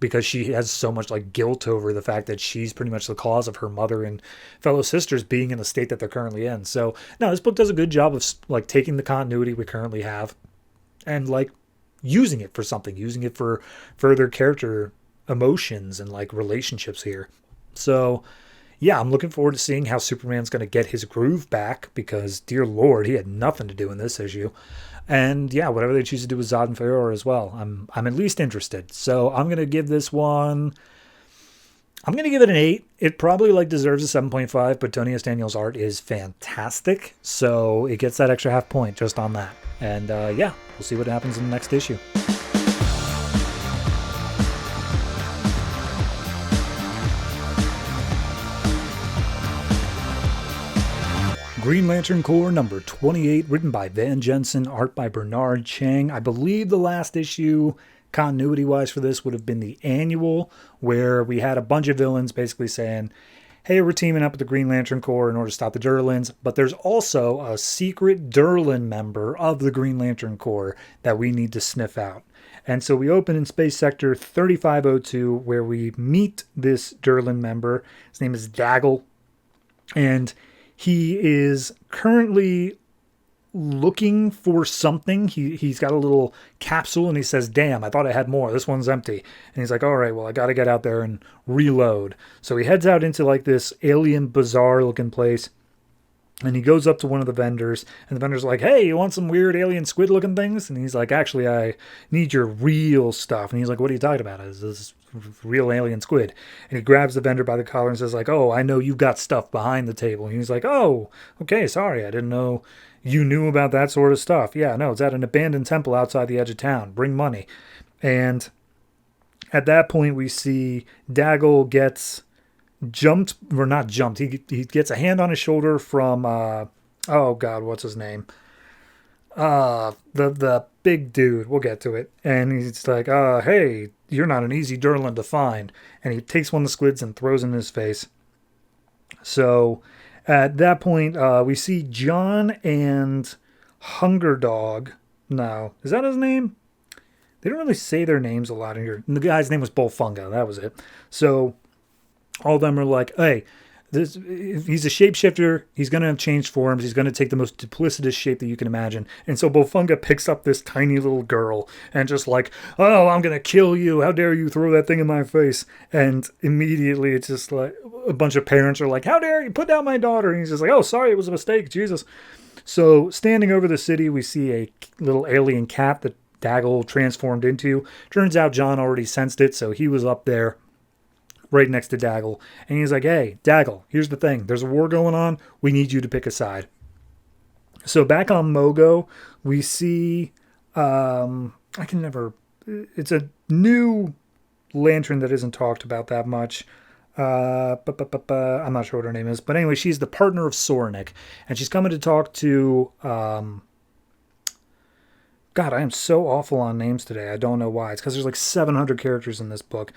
[SPEAKER 1] because she has so much, like, guilt over the fact that she's pretty much the cause of her mother and fellow sisters being in the state that they're currently in. So, no, this book does a good job of, like, taking the continuity we currently have and, like, using it for something, using it for further character emotions and, like, relationships here. So, yeah, I'm looking forward to seeing how Superman's going to get his groove back, because, dear Lord, he had nothing to do in this issue. And, yeah, whatever they choose to do with Zod and Feora as well, I'm at least interested. So I'm going to give this one, I'm going to give it an 8. It probably, like, deserves a 7.5, but Tony S. Daniels' art is fantastic, so it gets that extra half point just on that. And, yeah, we'll see what happens in the next issue. Green Lantern Corps number 28, written by Van Jensen, art by Bernard Chang. I believe the last issue, continuity-wise for this, would have been the annual, where we had a bunch of villains basically saying, hey, we're teaming up with the Green Lantern Corps in order to stop the Durlans, but there's also a secret Durlan member of the Green Lantern Corps that we need to sniff out. And so we open in Space Sector 3502, where we meet this Durlan member. His name is Daggle, and he is currently looking for something. He's got a little capsule, and he says, damn, I thought I had more. This one's empty. And he's like, all right, well, I got to get out there and reload. So he heads out into, like, this alien, bizarre-looking place, and he goes up to one of the vendors, and the vendor's like, hey, you want some weird alien squid-looking things? And he's like, actually, I need your real stuff. And he's like, what are you talking about? Is this real alien squid? And he grabs the vendor by the collar and says, like, oh, I know you've got stuff behind the table. And he's like, oh, okay, sorry, I didn't know you knew about that sort of stuff. Yeah, no, it's at an abandoned temple outside the edge of town. Bring money. And at that point, we see Daggle gets jumped, or not jumped, he gets a hand on his shoulder from, oh God, what's his name? The big dude, we'll get to it. And he's like, hey, you're not an easy Durlan to find. And he takes one of the squids and throws it in his face. So at that point, we see John and Hunger Dog. No, is that his name? They don't really say their names a lot in here. And the guy's name was Bullfunga, that was it. So all of them are like, hey, he's a shapeshifter. He's going to change forms. He's going to take the most duplicitous shape that you can imagine. And so Bofunga picks up this tiny little girl and just like, oh, I'm going to kill you. How dare you throw that thing in my face? And immediately it's just like a bunch of parents are like, how dare you put down my daughter? And he's just like, oh, sorry, it was a mistake. Jesus. So standing over the city, we see a little alien cat that Daggle transformed into. Turns out John already sensed it, so he was up there right next to Daggle. And he's like, hey, Daggle, here's the thing. There's a war going on. We need you to pick a side. So back on Mogo, we see, it's a new lantern that isn't talked about that much. I'm not sure what her name is. But anyway, she's the partner of Derenick. And she's coming to talk to, God, I am so awful on names today. I don't know why. It's because there's like 700 characters in this book.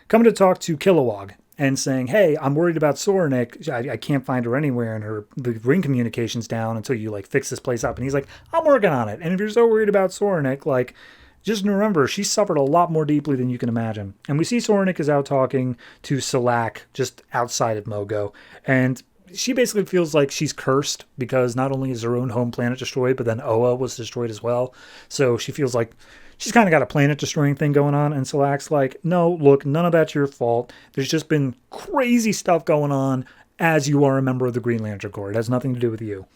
[SPEAKER 1] Coming to talk to Kilowog and saying, hey, I'm worried about Derenick. I can't find her anywhere, and the ring communication's down until you like fix this place up. And he's like, I'm working on it. And if you're so worried about Derenick, like, just remember, she suffered a lot more deeply than you can imagine. And we see Derenick is out talking to Soule just outside of Mogo. And she basically feels like she's cursed because not only is her own home planet destroyed, but then Oa was destroyed as well. So she feels like she's kind of got a planet destroying thing going on. And Soule's like, no, look, none of that's your fault. There's just been crazy stuff going on as you are a member of the Green Lantern Corps. It has nothing to do with you.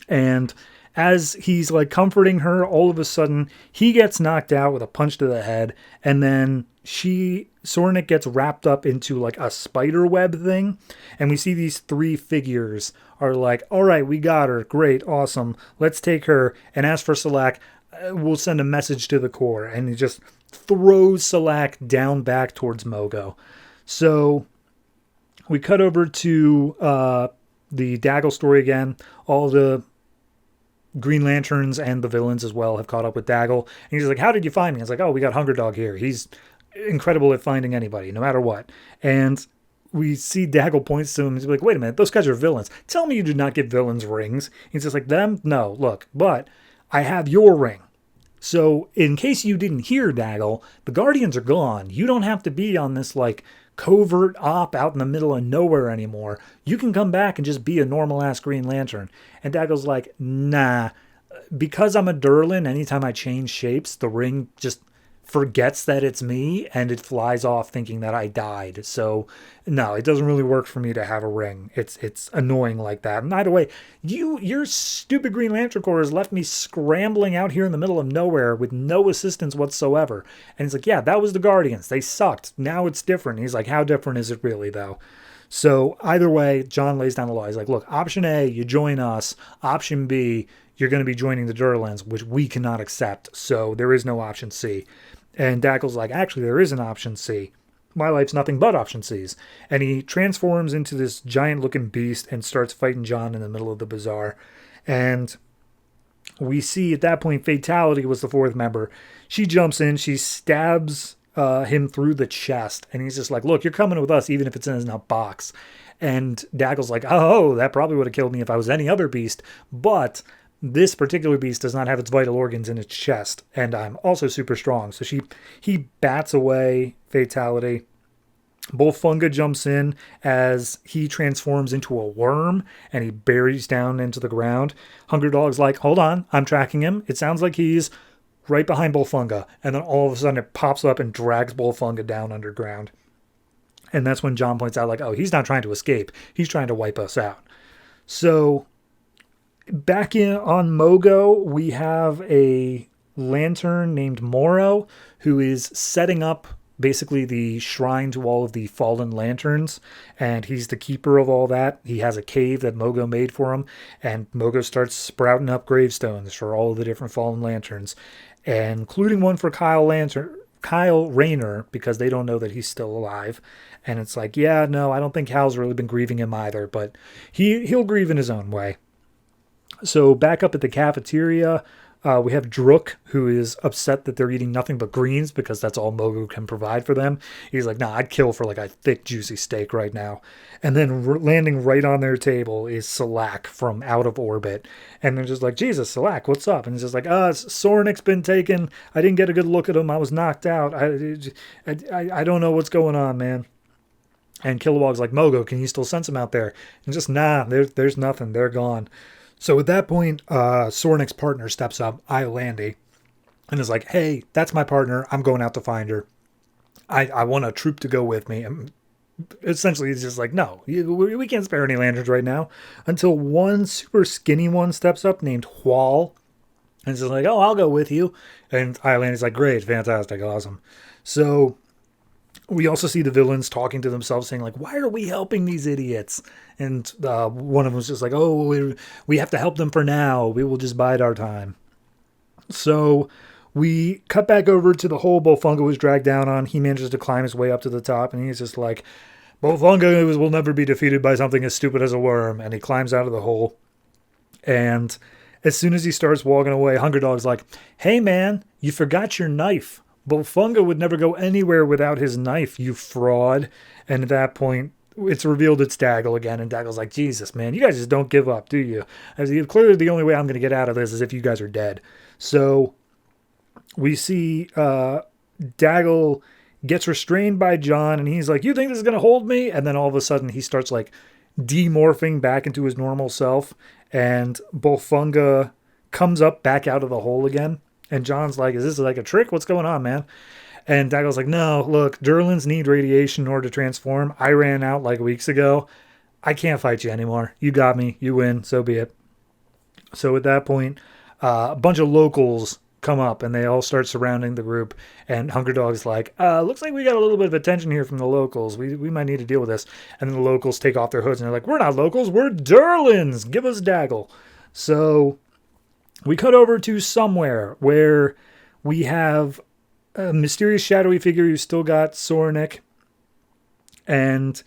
[SPEAKER 1] And as he's like comforting her, all of a sudden he gets knocked out with a punch to the head. And then Derenick gets wrapped up into like a spider web thing. And we see these three figures are like, all right, we got her. Great. Awesome. Let's take her. And as for Soule, we'll send a message to the Corps. And he just throws Soule down back towards Mogo. So we cut over to the Daggle story again. All the Green Lanterns and the villains as well have caught up with Daggle. And he's like, how did you find me? I was like, oh, we got Hunger Dog here. He's incredible at finding anybody, no matter what. And we see Daggle points to him. He's like, wait a minute, those guys are villains. Tell me you do not get villains rings. He's just like, them? No, look, but I have your ring. So in case you didn't hear, Daggle, the Guardians are gone. You don't have to be on this like covert op out in the middle of nowhere anymore. You can come back and just be a normal ass Green Lantern. And Daggle's like, nah, because I'm a Durlin, anytime I change shapes, the ring just forgets that it's me and it flies off thinking that I died. So no, it doesn't really work for me to have a ring. It's annoying like that. And either way, your stupid Green Lantern Corps has left me scrambling out here in the middle of nowhere with no assistance whatsoever. And he's like, yeah, that was the Guardians. They sucked. Now it's different. He's like, how different is it really though? So either way, John lays down the law. He's like, look, option A, you join us. Option B, you're going to be joining the Durlins, which we cannot accept. So there is no option C. And Daggle's like, actually, there is an option C. My life's nothing but option C's. And he transforms into this giant-looking beast and starts fighting John in the middle of the bazaar. And we see at that point, Fatality was the fourth member. She jumps in, she stabs him through the chest. And he's just like, look, you're coming with us, even if it's in a box. And Daggle's like, oh, that probably would have killed me if I was any other beast. But this particular beast does not have its vital organs in its chest, and I'm also super strong. So he bats away Fatality. Bofunga jumps in as he transforms into a worm, and he buries down into the ground. Hunger Dog's like, hold on, I'm tracking him. It sounds like he's right behind Bofunga, and then all of a sudden it pops up and drags Bofunga down underground. And that's when John points out, like, oh, he's not trying to escape. He's trying to wipe us out. So back on Mogo, we have a lantern named Morrow who is setting up basically the shrine to all of the fallen lanterns, and he's the keeper of all that. He has a cave that Mogo made for him, and Mogo starts sprouting up gravestones for all of the different fallen lanterns, including one for Kyle Rayner, because they don't know that he's still alive. And it's like, yeah, no, I don't think Hal's really been grieving him either, but he'll grieve in his own way. So back up at the cafeteria, we have Drook, who is upset that they're eating nothing but greens because that's all Mogo can provide for them. He's like, nah, I'd kill for like a thick, juicy steak right now. And then landing right on their table is Soule from Out of Orbit. And they're just like, Jesus, Soule, what's up? And he's just like, Derenick's been taken. I didn't get a good look at him. I was knocked out. I don't know what's going on, man. And Kilowog's like, Mogo, can you still sense them out there? And just, nah, there's nothing. They're gone. So at that point, Sornick's partner steps up, Iolandi, and is like, hey, that's my partner. I'm going out to find her. I want a troop to go with me. And essentially, he's just like, no, we can't spare any lanterns right now. Until one super skinny one steps up named Hual. And he's like, oh, I'll go with you. And Iolandi's like, great, fantastic, awesome. So we also see the villains talking to themselves, saying, like, why are we helping these idiots? And one of them's just like, oh, we have to help them for now. We will just bide our time. So we cut back over to the hole Bofunga was dragged down on. He manages to climb his way up to the top, and he's just like, Bofunga will never be defeated by something as stupid as a worm. And he climbs out of the hole. And as soon as he starts walking away, Hunger Dog's like, hey, man, you forgot your knife. Bofunga would never go anywhere without his knife, you fraud. And at that point, it's revealed it's Daggle again. And Daggle's like, Jesus, man, you guys just don't give up, do you? As clearly the only way I'm going to get out of this is if you guys are dead. So we see Daggle gets restrained by John, and he's like, you think this is going to hold me? And then all of a sudden he starts like demorphing back into his normal self, and Bofunga comes up back out of the hole again. And John's like, is this like a trick? What's going on, man? And Daggle's like, no, look, Durlans need radiation in order to transform. I ran out like weeks ago. I can't fight you anymore. You got me. You win. So be it. So at that point, a bunch of locals come up and they all start surrounding the group. And Hunger Dog's like, looks like we got a little bit of attention here from the locals. We might need to deal with this. And then the locals take off their hoods and they're like, we're not locals. We're Durlans. Give us Daggle. So we cut over to somewhere where we have a mysterious shadowy figure who's still got Sornick. And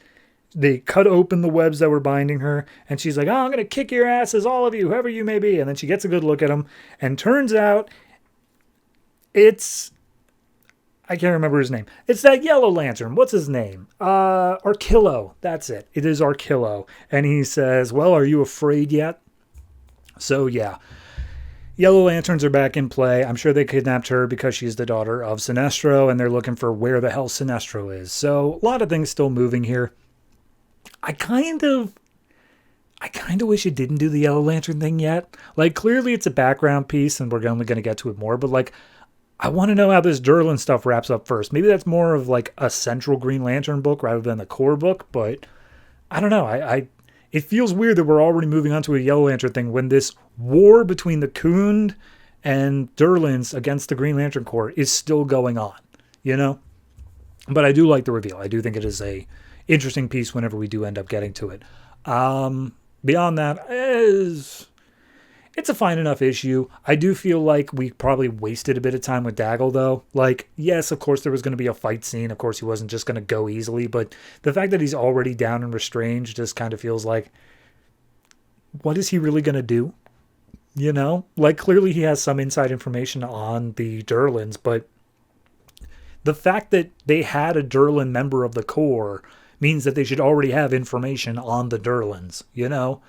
[SPEAKER 1] they cut open the webs that were binding her. And she's like, oh, I'm going to kick your asses, all of you, whoever you may be. And then she gets a good look at him. And turns out I can't remember his name. It's that yellow lantern. What's his name? Arkillo. That's it. It is Arkillo. And he says, well, are you afraid yet? So, yeah. Yellow Lanterns are back in play. I'm sure they kidnapped her because she's the daughter of Sinestro, and they're looking for where the hell Sinestro is. So, a lot of things still moving here. I kind of wish it didn't do the Yellow Lantern thing yet. Like, clearly it's a background piece, and we're only going to get to it more, but, like, I want to know how this Durlan stuff wraps up first. Maybe that's more of, like, a central Green Lantern book rather than the core book, but I don't know. It feels weird that we're already moving on to a Yellow Lantern thing when this war between the Khund and Durlans against the Green Lantern Corps is still going on, you know? But I do like the reveal. I do think it is a interesting piece whenever we do end up getting to it. Beyond that, it's a fine enough issue. I do feel like we probably wasted a bit of time with Daggle, though. Like, yes, of course, there was going to be a fight scene. Of course, he wasn't just going to go easily. But the fact that he's already down and restrained just kind of feels like, what is he really going to do? You know? Like, clearly he has some inside information on the Durlans, but the fact that they had a Durlan member of the Corps means that they should already have information on the Durlans, you know?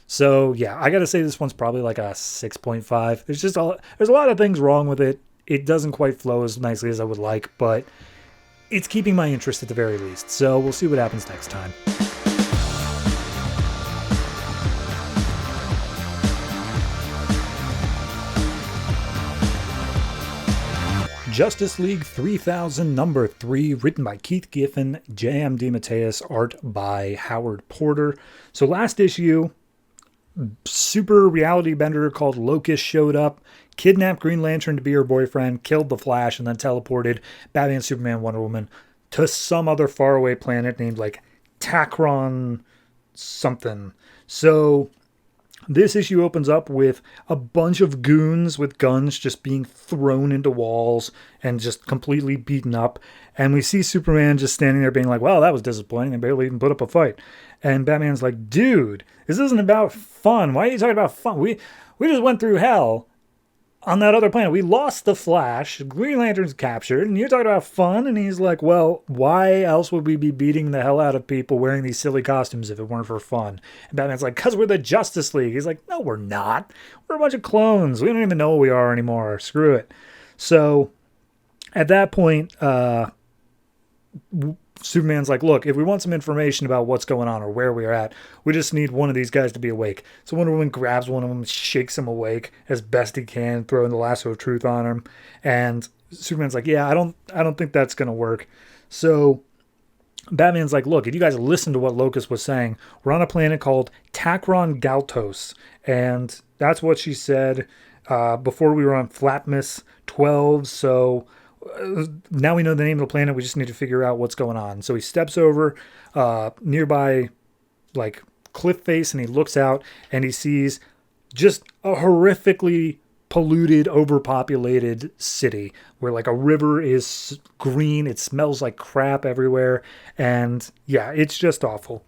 [SPEAKER 1] So, yeah, I got to say this one's probably like a 6.5. There's a lot of things wrong with it. It doesn't quite flow as nicely as I would like, but it's keeping my interest at the very least. So we'll see what happens next time. Justice League 3000 number 3, written by Keith Giffen, J.M. DeMatteis, art by Howard Porter. So last issue, super reality bender called Locust showed up, kidnapped Green Lantern to be her boyfriend, killed the Flash, and then teleported Batman, Superman, Wonder Woman to some other faraway planet named like Tacron something. So this issue opens up with a bunch of goons with guns just being thrown into walls and just completely beaten up. And we see Superman just standing there being like, well, that was disappointing. They barely even put up a fight. And Batman's like, dude, this isn't about fun. Why are you talking about fun? We just went through hell on that other planet. We lost the Flash. Green Lantern's captured. And you're talking about fun? And he's like, well, why else would we be beating the hell out of people wearing these silly costumes if it weren't for fun? And Batman's like, because we're the Justice League. He's like, no, we're not. We're a bunch of clones. We don't even know who we are anymore. Screw it. So at that point, Superman's like, look, if we want some information about what's going on or where we are at, we just need one of these guys to be awake. So Wonder Woman grabs one of them, shakes him awake as best he can, throwing the lasso of truth on him. And Superman's like, yeah, I don't think that's going to work. So Batman's like, look, if you guys listen to what Locust was saying, we're on a planet called Takron Galtos. And that's what she said before we were on Flatmus 12. So now we know the name of the planet. We just need to figure out what's going on. So he steps over nearby, like, cliff face, and he looks out and he sees just a horrifically polluted, overpopulated city where, like, a river is green. It smells like crap everywhere. And yeah, it's just awful.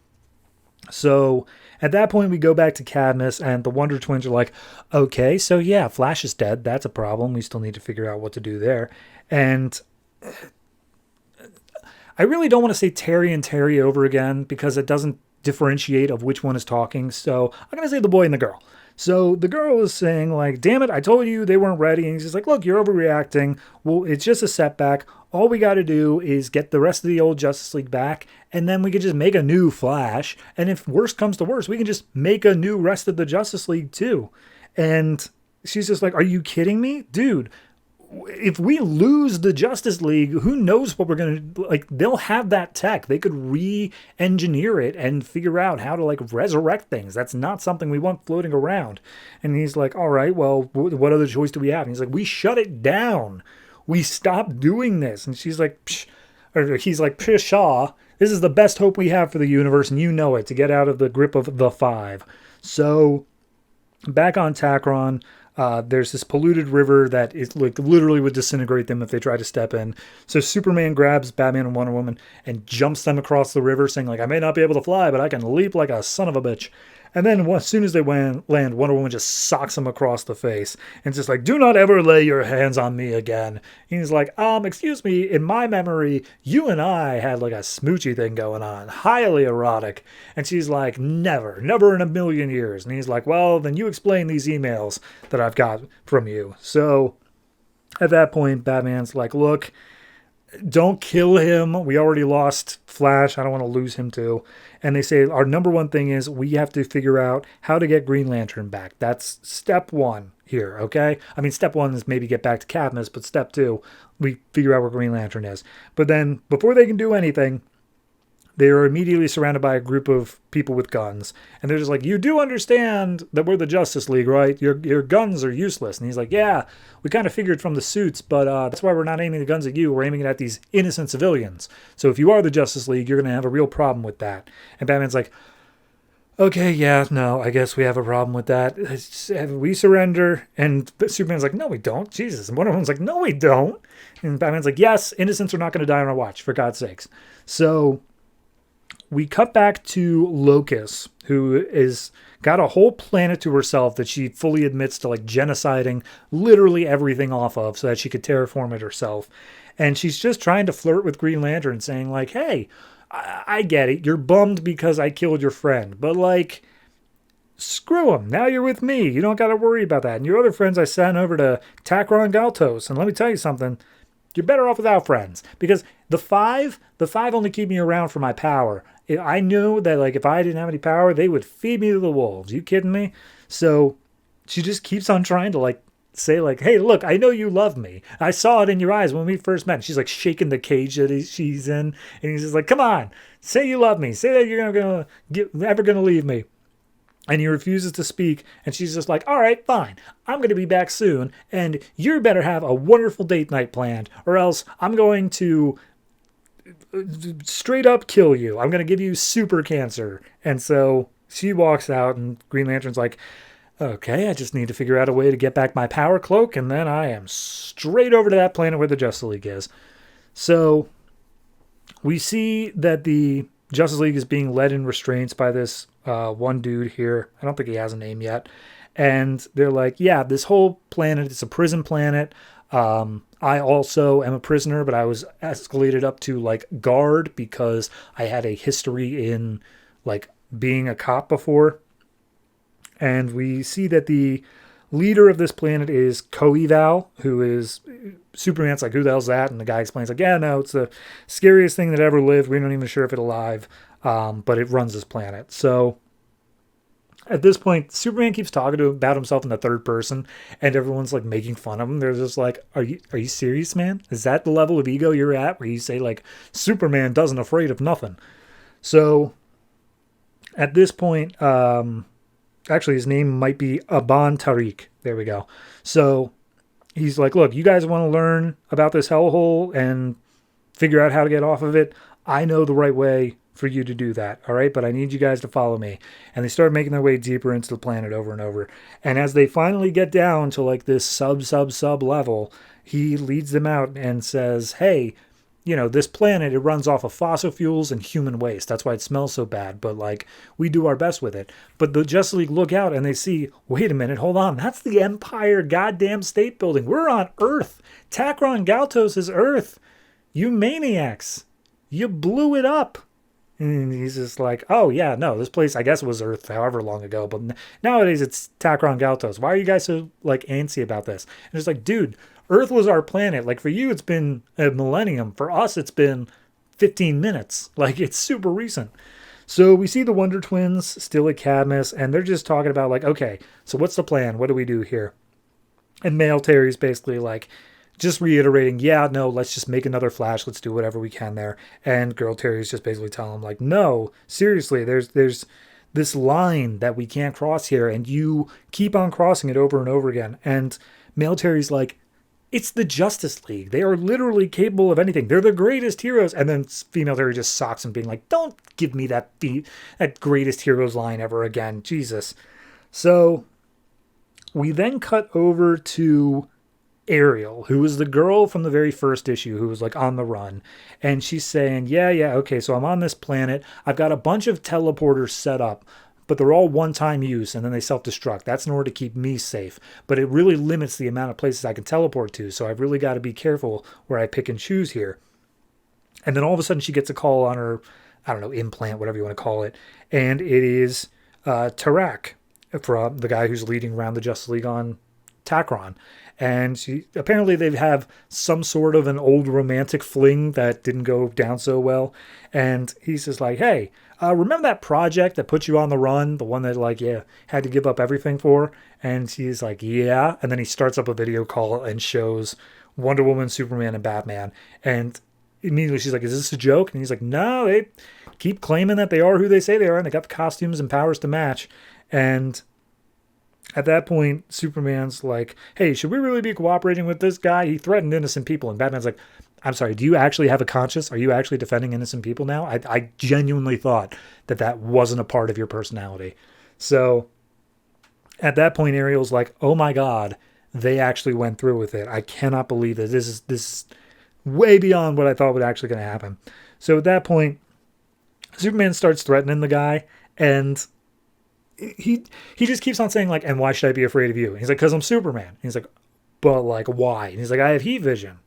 [SPEAKER 1] So at that point, we go back to Cadmus, and the Wonder Twins are like, okay, so yeah, Flash is dead. That's a problem. We still need to figure out what to do there. And I really don't want to say Terry and Terry over again because it doesn't differentiate of which one is talking. So I'm going to say the boy and the girl. So the girl is saying, like, damn it, I told you they weren't ready. And he's just like, look, you're overreacting. Well, it's just a setback. All we got to do is get the rest of the old Justice League back, and then we could just make a new Flash. And if worst comes to worst, we can just make a new rest of the Justice League too. And she's just like, are you kidding me? Dude, if we lose the Justice League, who knows what we're going to, like, they'll have that tech. They could re-engineer it and figure out how to, like, resurrect things. That's not something we want floating around. And he's like, all right, well, what other choice do we have? And he's like, we shut it down. We stopped doing this. And she's like, psh, or he's like, pshaw, this is the best hope we have for the universe, and you know it, to get out of the grip of the Five. So back on Takron, there's this polluted river that is, like, literally would disintegrate them if they tried to step in. So Superman grabs Batman and Wonder Woman and jumps them across the river, saying, like, I may not be able to fly, but I can leap like a son of a bitch. And then as soon as they land, Wonder Woman just socks him across the face. And it's just like, do not ever lay your hands on me again. And he's like, excuse me, in my memory, you and I had, like, a smoochy thing going on. Highly erotic. And she's like, never in a million years. And he's like, well, then you explain these emails that I've got from you. So at that point, Batman's like, look, don't kill him. We already lost Flash. I don't want to lose him too. And they say our number one thing is we have to figure out how to get Green Lantern back. That's step one here, okay? I mean, step one is maybe get back to Cadmus, but step two, we figure out where Green Lantern is. But then before they can do anything, they are immediately surrounded by a group of people with guns. And they're just like, you do understand that we're the Justice League, right? Your guns are useless. And he's like, yeah, we kind of figured from the suits, but that's why we're not aiming the guns at you. We're aiming it at these innocent civilians. So if you are the Justice League, you're going to have a real problem with that. And Batman's like, okay, yeah, no, I guess we have a problem with that. We surrender. And Superman's like, no, we don't. Jesus. And Wonder Woman's like, no, we don't. And Batman's like, yes, innocents are not going to die on our watch, for God's sakes. So we cut back to Locust, who is got a whole planet to herself that she fully admits to, like, genociding literally everything off of so that she could terraform it herself. And she's just trying to flirt with Green Lantern, saying, like, hey, I get it. You're bummed because I killed your friend. But, like, screw him. Now you're with me. You don't got to worry about that. And your other friends I sent over to Takron Galtos. And let me tell you something. You're better off without friends. Because the five only keep me around for my power. I knew that, like, if I didn't have any power, they would feed me to the wolves. You kidding me? So she just keeps on trying to, like, say, like, hey, look, I know you love me. I saw it in your eyes when we first met. And she's, like, shaking the cage that she's in. And he's just like, come on, say you love me. Say that you're never going to leave me. And he refuses to speak. And she's just like, all right, fine. I'm going to be back soon. And you better have a wonderful date night planned. Or else I'm going to straight up kill you. I'm going to give you super cancer. And so she walks out, and Green Lantern's like, okay, I just need to figure out a way to get back my power cloak, and then I am straight over to that planet where the Justice League is. So we see that the Justice League is being led in restraints by this one dude here. I don't think he has a name yet. And they're like, yeah, this whole planet is a prison planet. I also am a prisoner, but I was escalated up to, like, guard because I had a history in, like, being a cop before. And we see that the leader of this planet is Coeval, who is Superman's like, who the hell's that? And the guy explains like, yeah, no, it's the scariest thing that ever lived. We're not even sure if it's alive, but it runs this planet. So at this point, Superman keeps talking about himself in the third person, and everyone's like making fun of him. They're just like, are you serious, man? Is that the level of ego you're at where you say like, Superman doesn't afraid of nothing? So at this point, actually his name might be Aban Tariq. There we go. So he's like, look, you guys want to learn about this hellhole and figure out how to get off of it? I know the right way for you to do that, all right? But I need you guys to follow me. And they start making their way deeper into the planet over and over. And as they finally get down to like this sub level, he leads them out and says, hey, you know, this planet, it runs off of fossil fuels and human waste. That's why it smells so bad. But like, we do our best with it. But the Justice League look out and they see, wait a minute, hold on. That's the Empire goddamn State Building. We're on Earth. Takron Galtos is Earth. You maniacs. You blew it up. And he's just like, oh, yeah, no, this place, I guess, was Earth however long ago. But nowadays, it's Takron Galtos. Why are you guys so, like, antsy about this? And it's like, dude, Earth was our planet. Like, for you, it's been a millennium. For us, it's been 15 minutes. Like, it's super recent. So we see the Wonder Twins still at Cadmus, and they're just talking about, like, okay, so what's the plan? What do we do here? And Male Terry's basically like, just reiterating, yeah, no, let's just make another Flash. Let's do whatever we can there. And Girl Terry's just basically telling him, like, no, seriously, there's this line that we can't cross here, and you keep on crossing it over and over again. And Male Terry's like, it's the Justice League. They are literally capable of anything. They're the greatest heroes. And then Female Terry just socks him, being like, don't give me that greatest heroes line ever again. Jesus. So we then cut over to Ariel, who was the girl from the very first issue who was like on the run. And she's saying, yeah, okay, so I'm on this planet. I've got a bunch of teleporters set up, but they're all one-time use, and then they self-destruct. That's in order to keep me safe. But it really limits the amount of places I can teleport to, so I've really got to be careful where I pick and choose here. And then all of a sudden she gets a call on her, I don't know, implant, whatever you want to call it, and it is Tarak, from the guy who's leading around the Justice League on Takron. And apparently they have some sort of an old romantic fling that didn't go down so well. And he's just like, hey, remember that project that put you on the run? The one that, like, yeah, had to give up everything for? And she's like, yeah. And then he starts up a video call and shows Wonder Woman, Superman, and Batman. And immediately she's like, is this a joke? And he's like, no, they keep claiming that they are who they say they are, and they got the costumes and powers to match. And at that point, Superman's like, hey, should we really be cooperating with this guy? He threatened innocent people. And Batman's like, I'm sorry, do you actually have a conscience? Are you actually defending innocent people now? I genuinely thought that wasn't a part of your personality. So at that point, Ariel's like, oh my God, they actually went through with it. I cannot believe that this is way beyond what I thought was actually going to happen. So at that point, Superman starts threatening the guy, and he just keeps on saying, like, and why should I be afraid of you? And he's like, because I'm Superman. And he's like, but, like, why? And he's like, I have heat vision.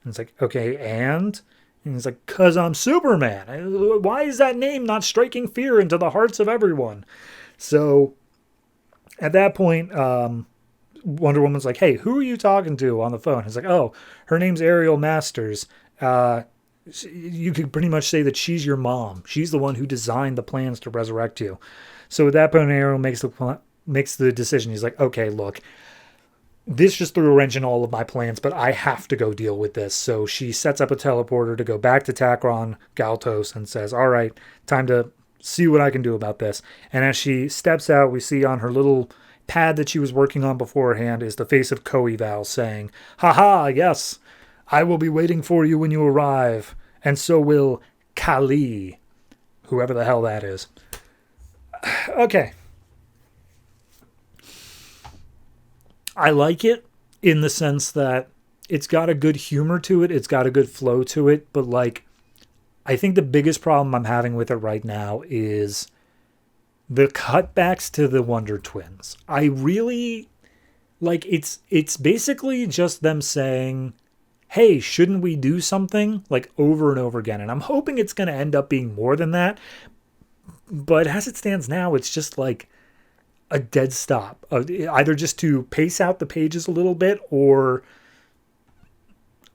[SPEAKER 1] And it's like, okay, and he's like, because I'm Superman. Why is that name not striking fear into the hearts of everyone? So at that point, Wonder Woman's like, hey, who are you talking to on the phone? He's like, oh, her name's Ariel Masters. You could pretty much say that she's your mom. She's the one who designed the plans to resurrect you. So at that point, Ariel makes the decision. He's like, okay, look, this just threw a wrench in all of my plans, but I have to go deal with this. So she sets up a teleporter to go back to Takron Galtos and says, all right, time to see what I can do about this. And as she steps out, we see on her little pad that she was working on beforehand is the face of Coeval saying, haha, yes, I will be waiting for you when you arrive. And so will Kali, whoever the hell that is. Okay. I like it in the sense that it's got a good humor to it. It's got a good flow to it. But, like, I think the biggest problem I'm having with it right now is the cutbacks to the Wonder Twins. I really, like, it's basically just them saying, hey, shouldn't we do something? Like, over and over again. And I'm hoping it's going to end up being more than that. But as it stands now, it's just like, a dead stop, either just to pace out the pages a little bit, or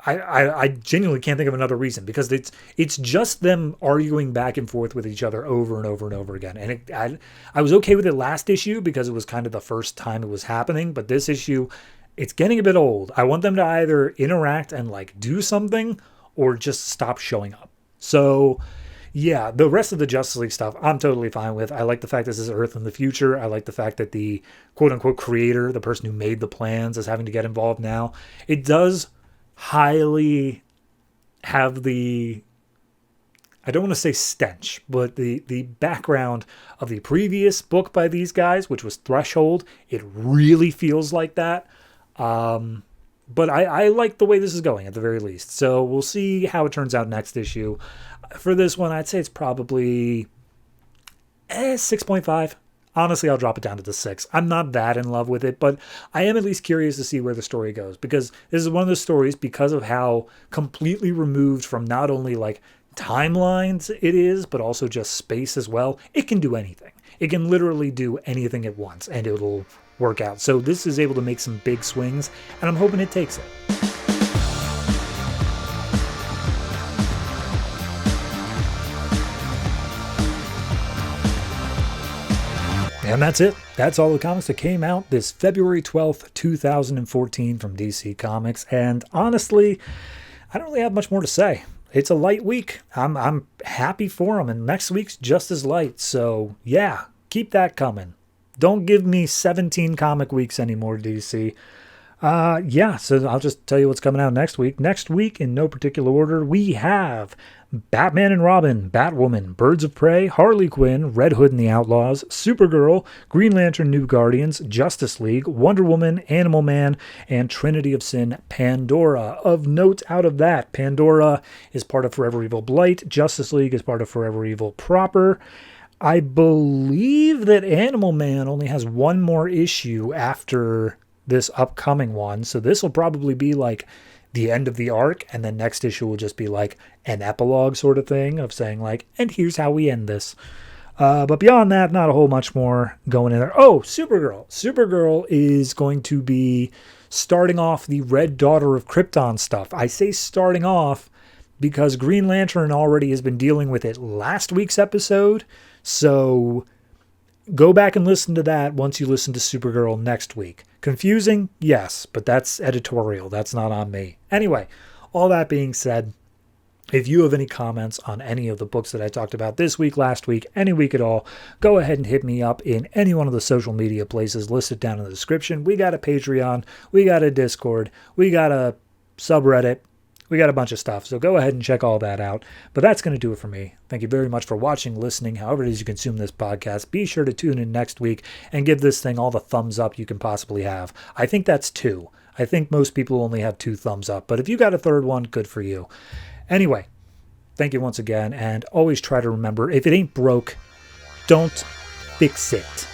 [SPEAKER 1] I genuinely can't think of another reason, because it's just them arguing back and forth with each other over and over and over again. And I was okay with it last issue because it was kind of the first time it was happening, but this issue, it's getting a bit old. I want them to either interact and like do something or just stop showing up. So yeah, the rest of the Justice League stuff, I'm totally fine with. I like the fact this is Earth in the future. I like the fact that the quote-unquote creator, the person who made the plans, is having to get involved now. It does highly have the, I don't want to say stench, but the background of the previous book by these guys, which was Threshold. It really feels like that. But I like the way this is going at the very least. So we'll see how it turns out next issue. For this one, I'd say it's probably 6.5. Honestly, I'll drop it down to the 6. I'm not that in love with it, but I am at least curious to see where the story goes, because this is one of the stories, because of how completely removed from not only like timelines it is, but also just space as well. It can do anything. It can literally do anything at once, and it'll work out. So this is able to make some big swings, and I'm hoping it takes it. And that's it. That's all the comics that came out this February 12th, 2014 from DC Comics. And honestly, I don't really have much more to say. It's a light week. I'm happy for them, and next week's just as light. So yeah, keep that coming. Don't give me 17 comic weeks anymore, DC. Yeah, so I'll just tell you what's coming out next week. Next week, in no particular order, we have Batman and Robin, Batwoman, Birds of Prey, Harley Quinn, Red Hood and the Outlaws, Supergirl, Green Lantern New Guardians, Justice League, Wonder Woman, Animal Man, and Trinity of Sin, Pandora. Of note out of that, Pandora is part of Forever Evil Blight, Justice League is part of Forever Evil proper. I believe that Animal Man only has one more issue after this upcoming one, so this will probably be like the end of the arc, and then next issue will just be like an epilogue sort of thing of saying like, and here's how we end this. But beyond that, not a whole much more going in there. Oh, Supergirl. Supergirl is going to be starting off the Red Daughter of Krypton stuff. I say starting off because Green Lantern already has been dealing with it last week's episode, so go back and listen to that once you listen to Supergirl next week. Confusing? Yes, but that's editorial. That's not on me. Anyway, all that being said, if you have any comments on any of the books that I talked about this week, last week, any week at all, go ahead and hit me up in any one of the social media places listed down in the description. We got a Patreon, we got a Discord, we got a subreddit, we got a bunch of stuff, so go ahead and check all that out. But that's going to do it for me. Thank you very much for watching, listening, however it is you consume this podcast. Be sure to tune in next week and give this thing all the thumbs up you can possibly have. I think that's 2. I think most people only have 2 thumbs up, but if you got a third one, good for you. Anyway, thank you once again, and always try to remember, if it ain't broke, don't fix it.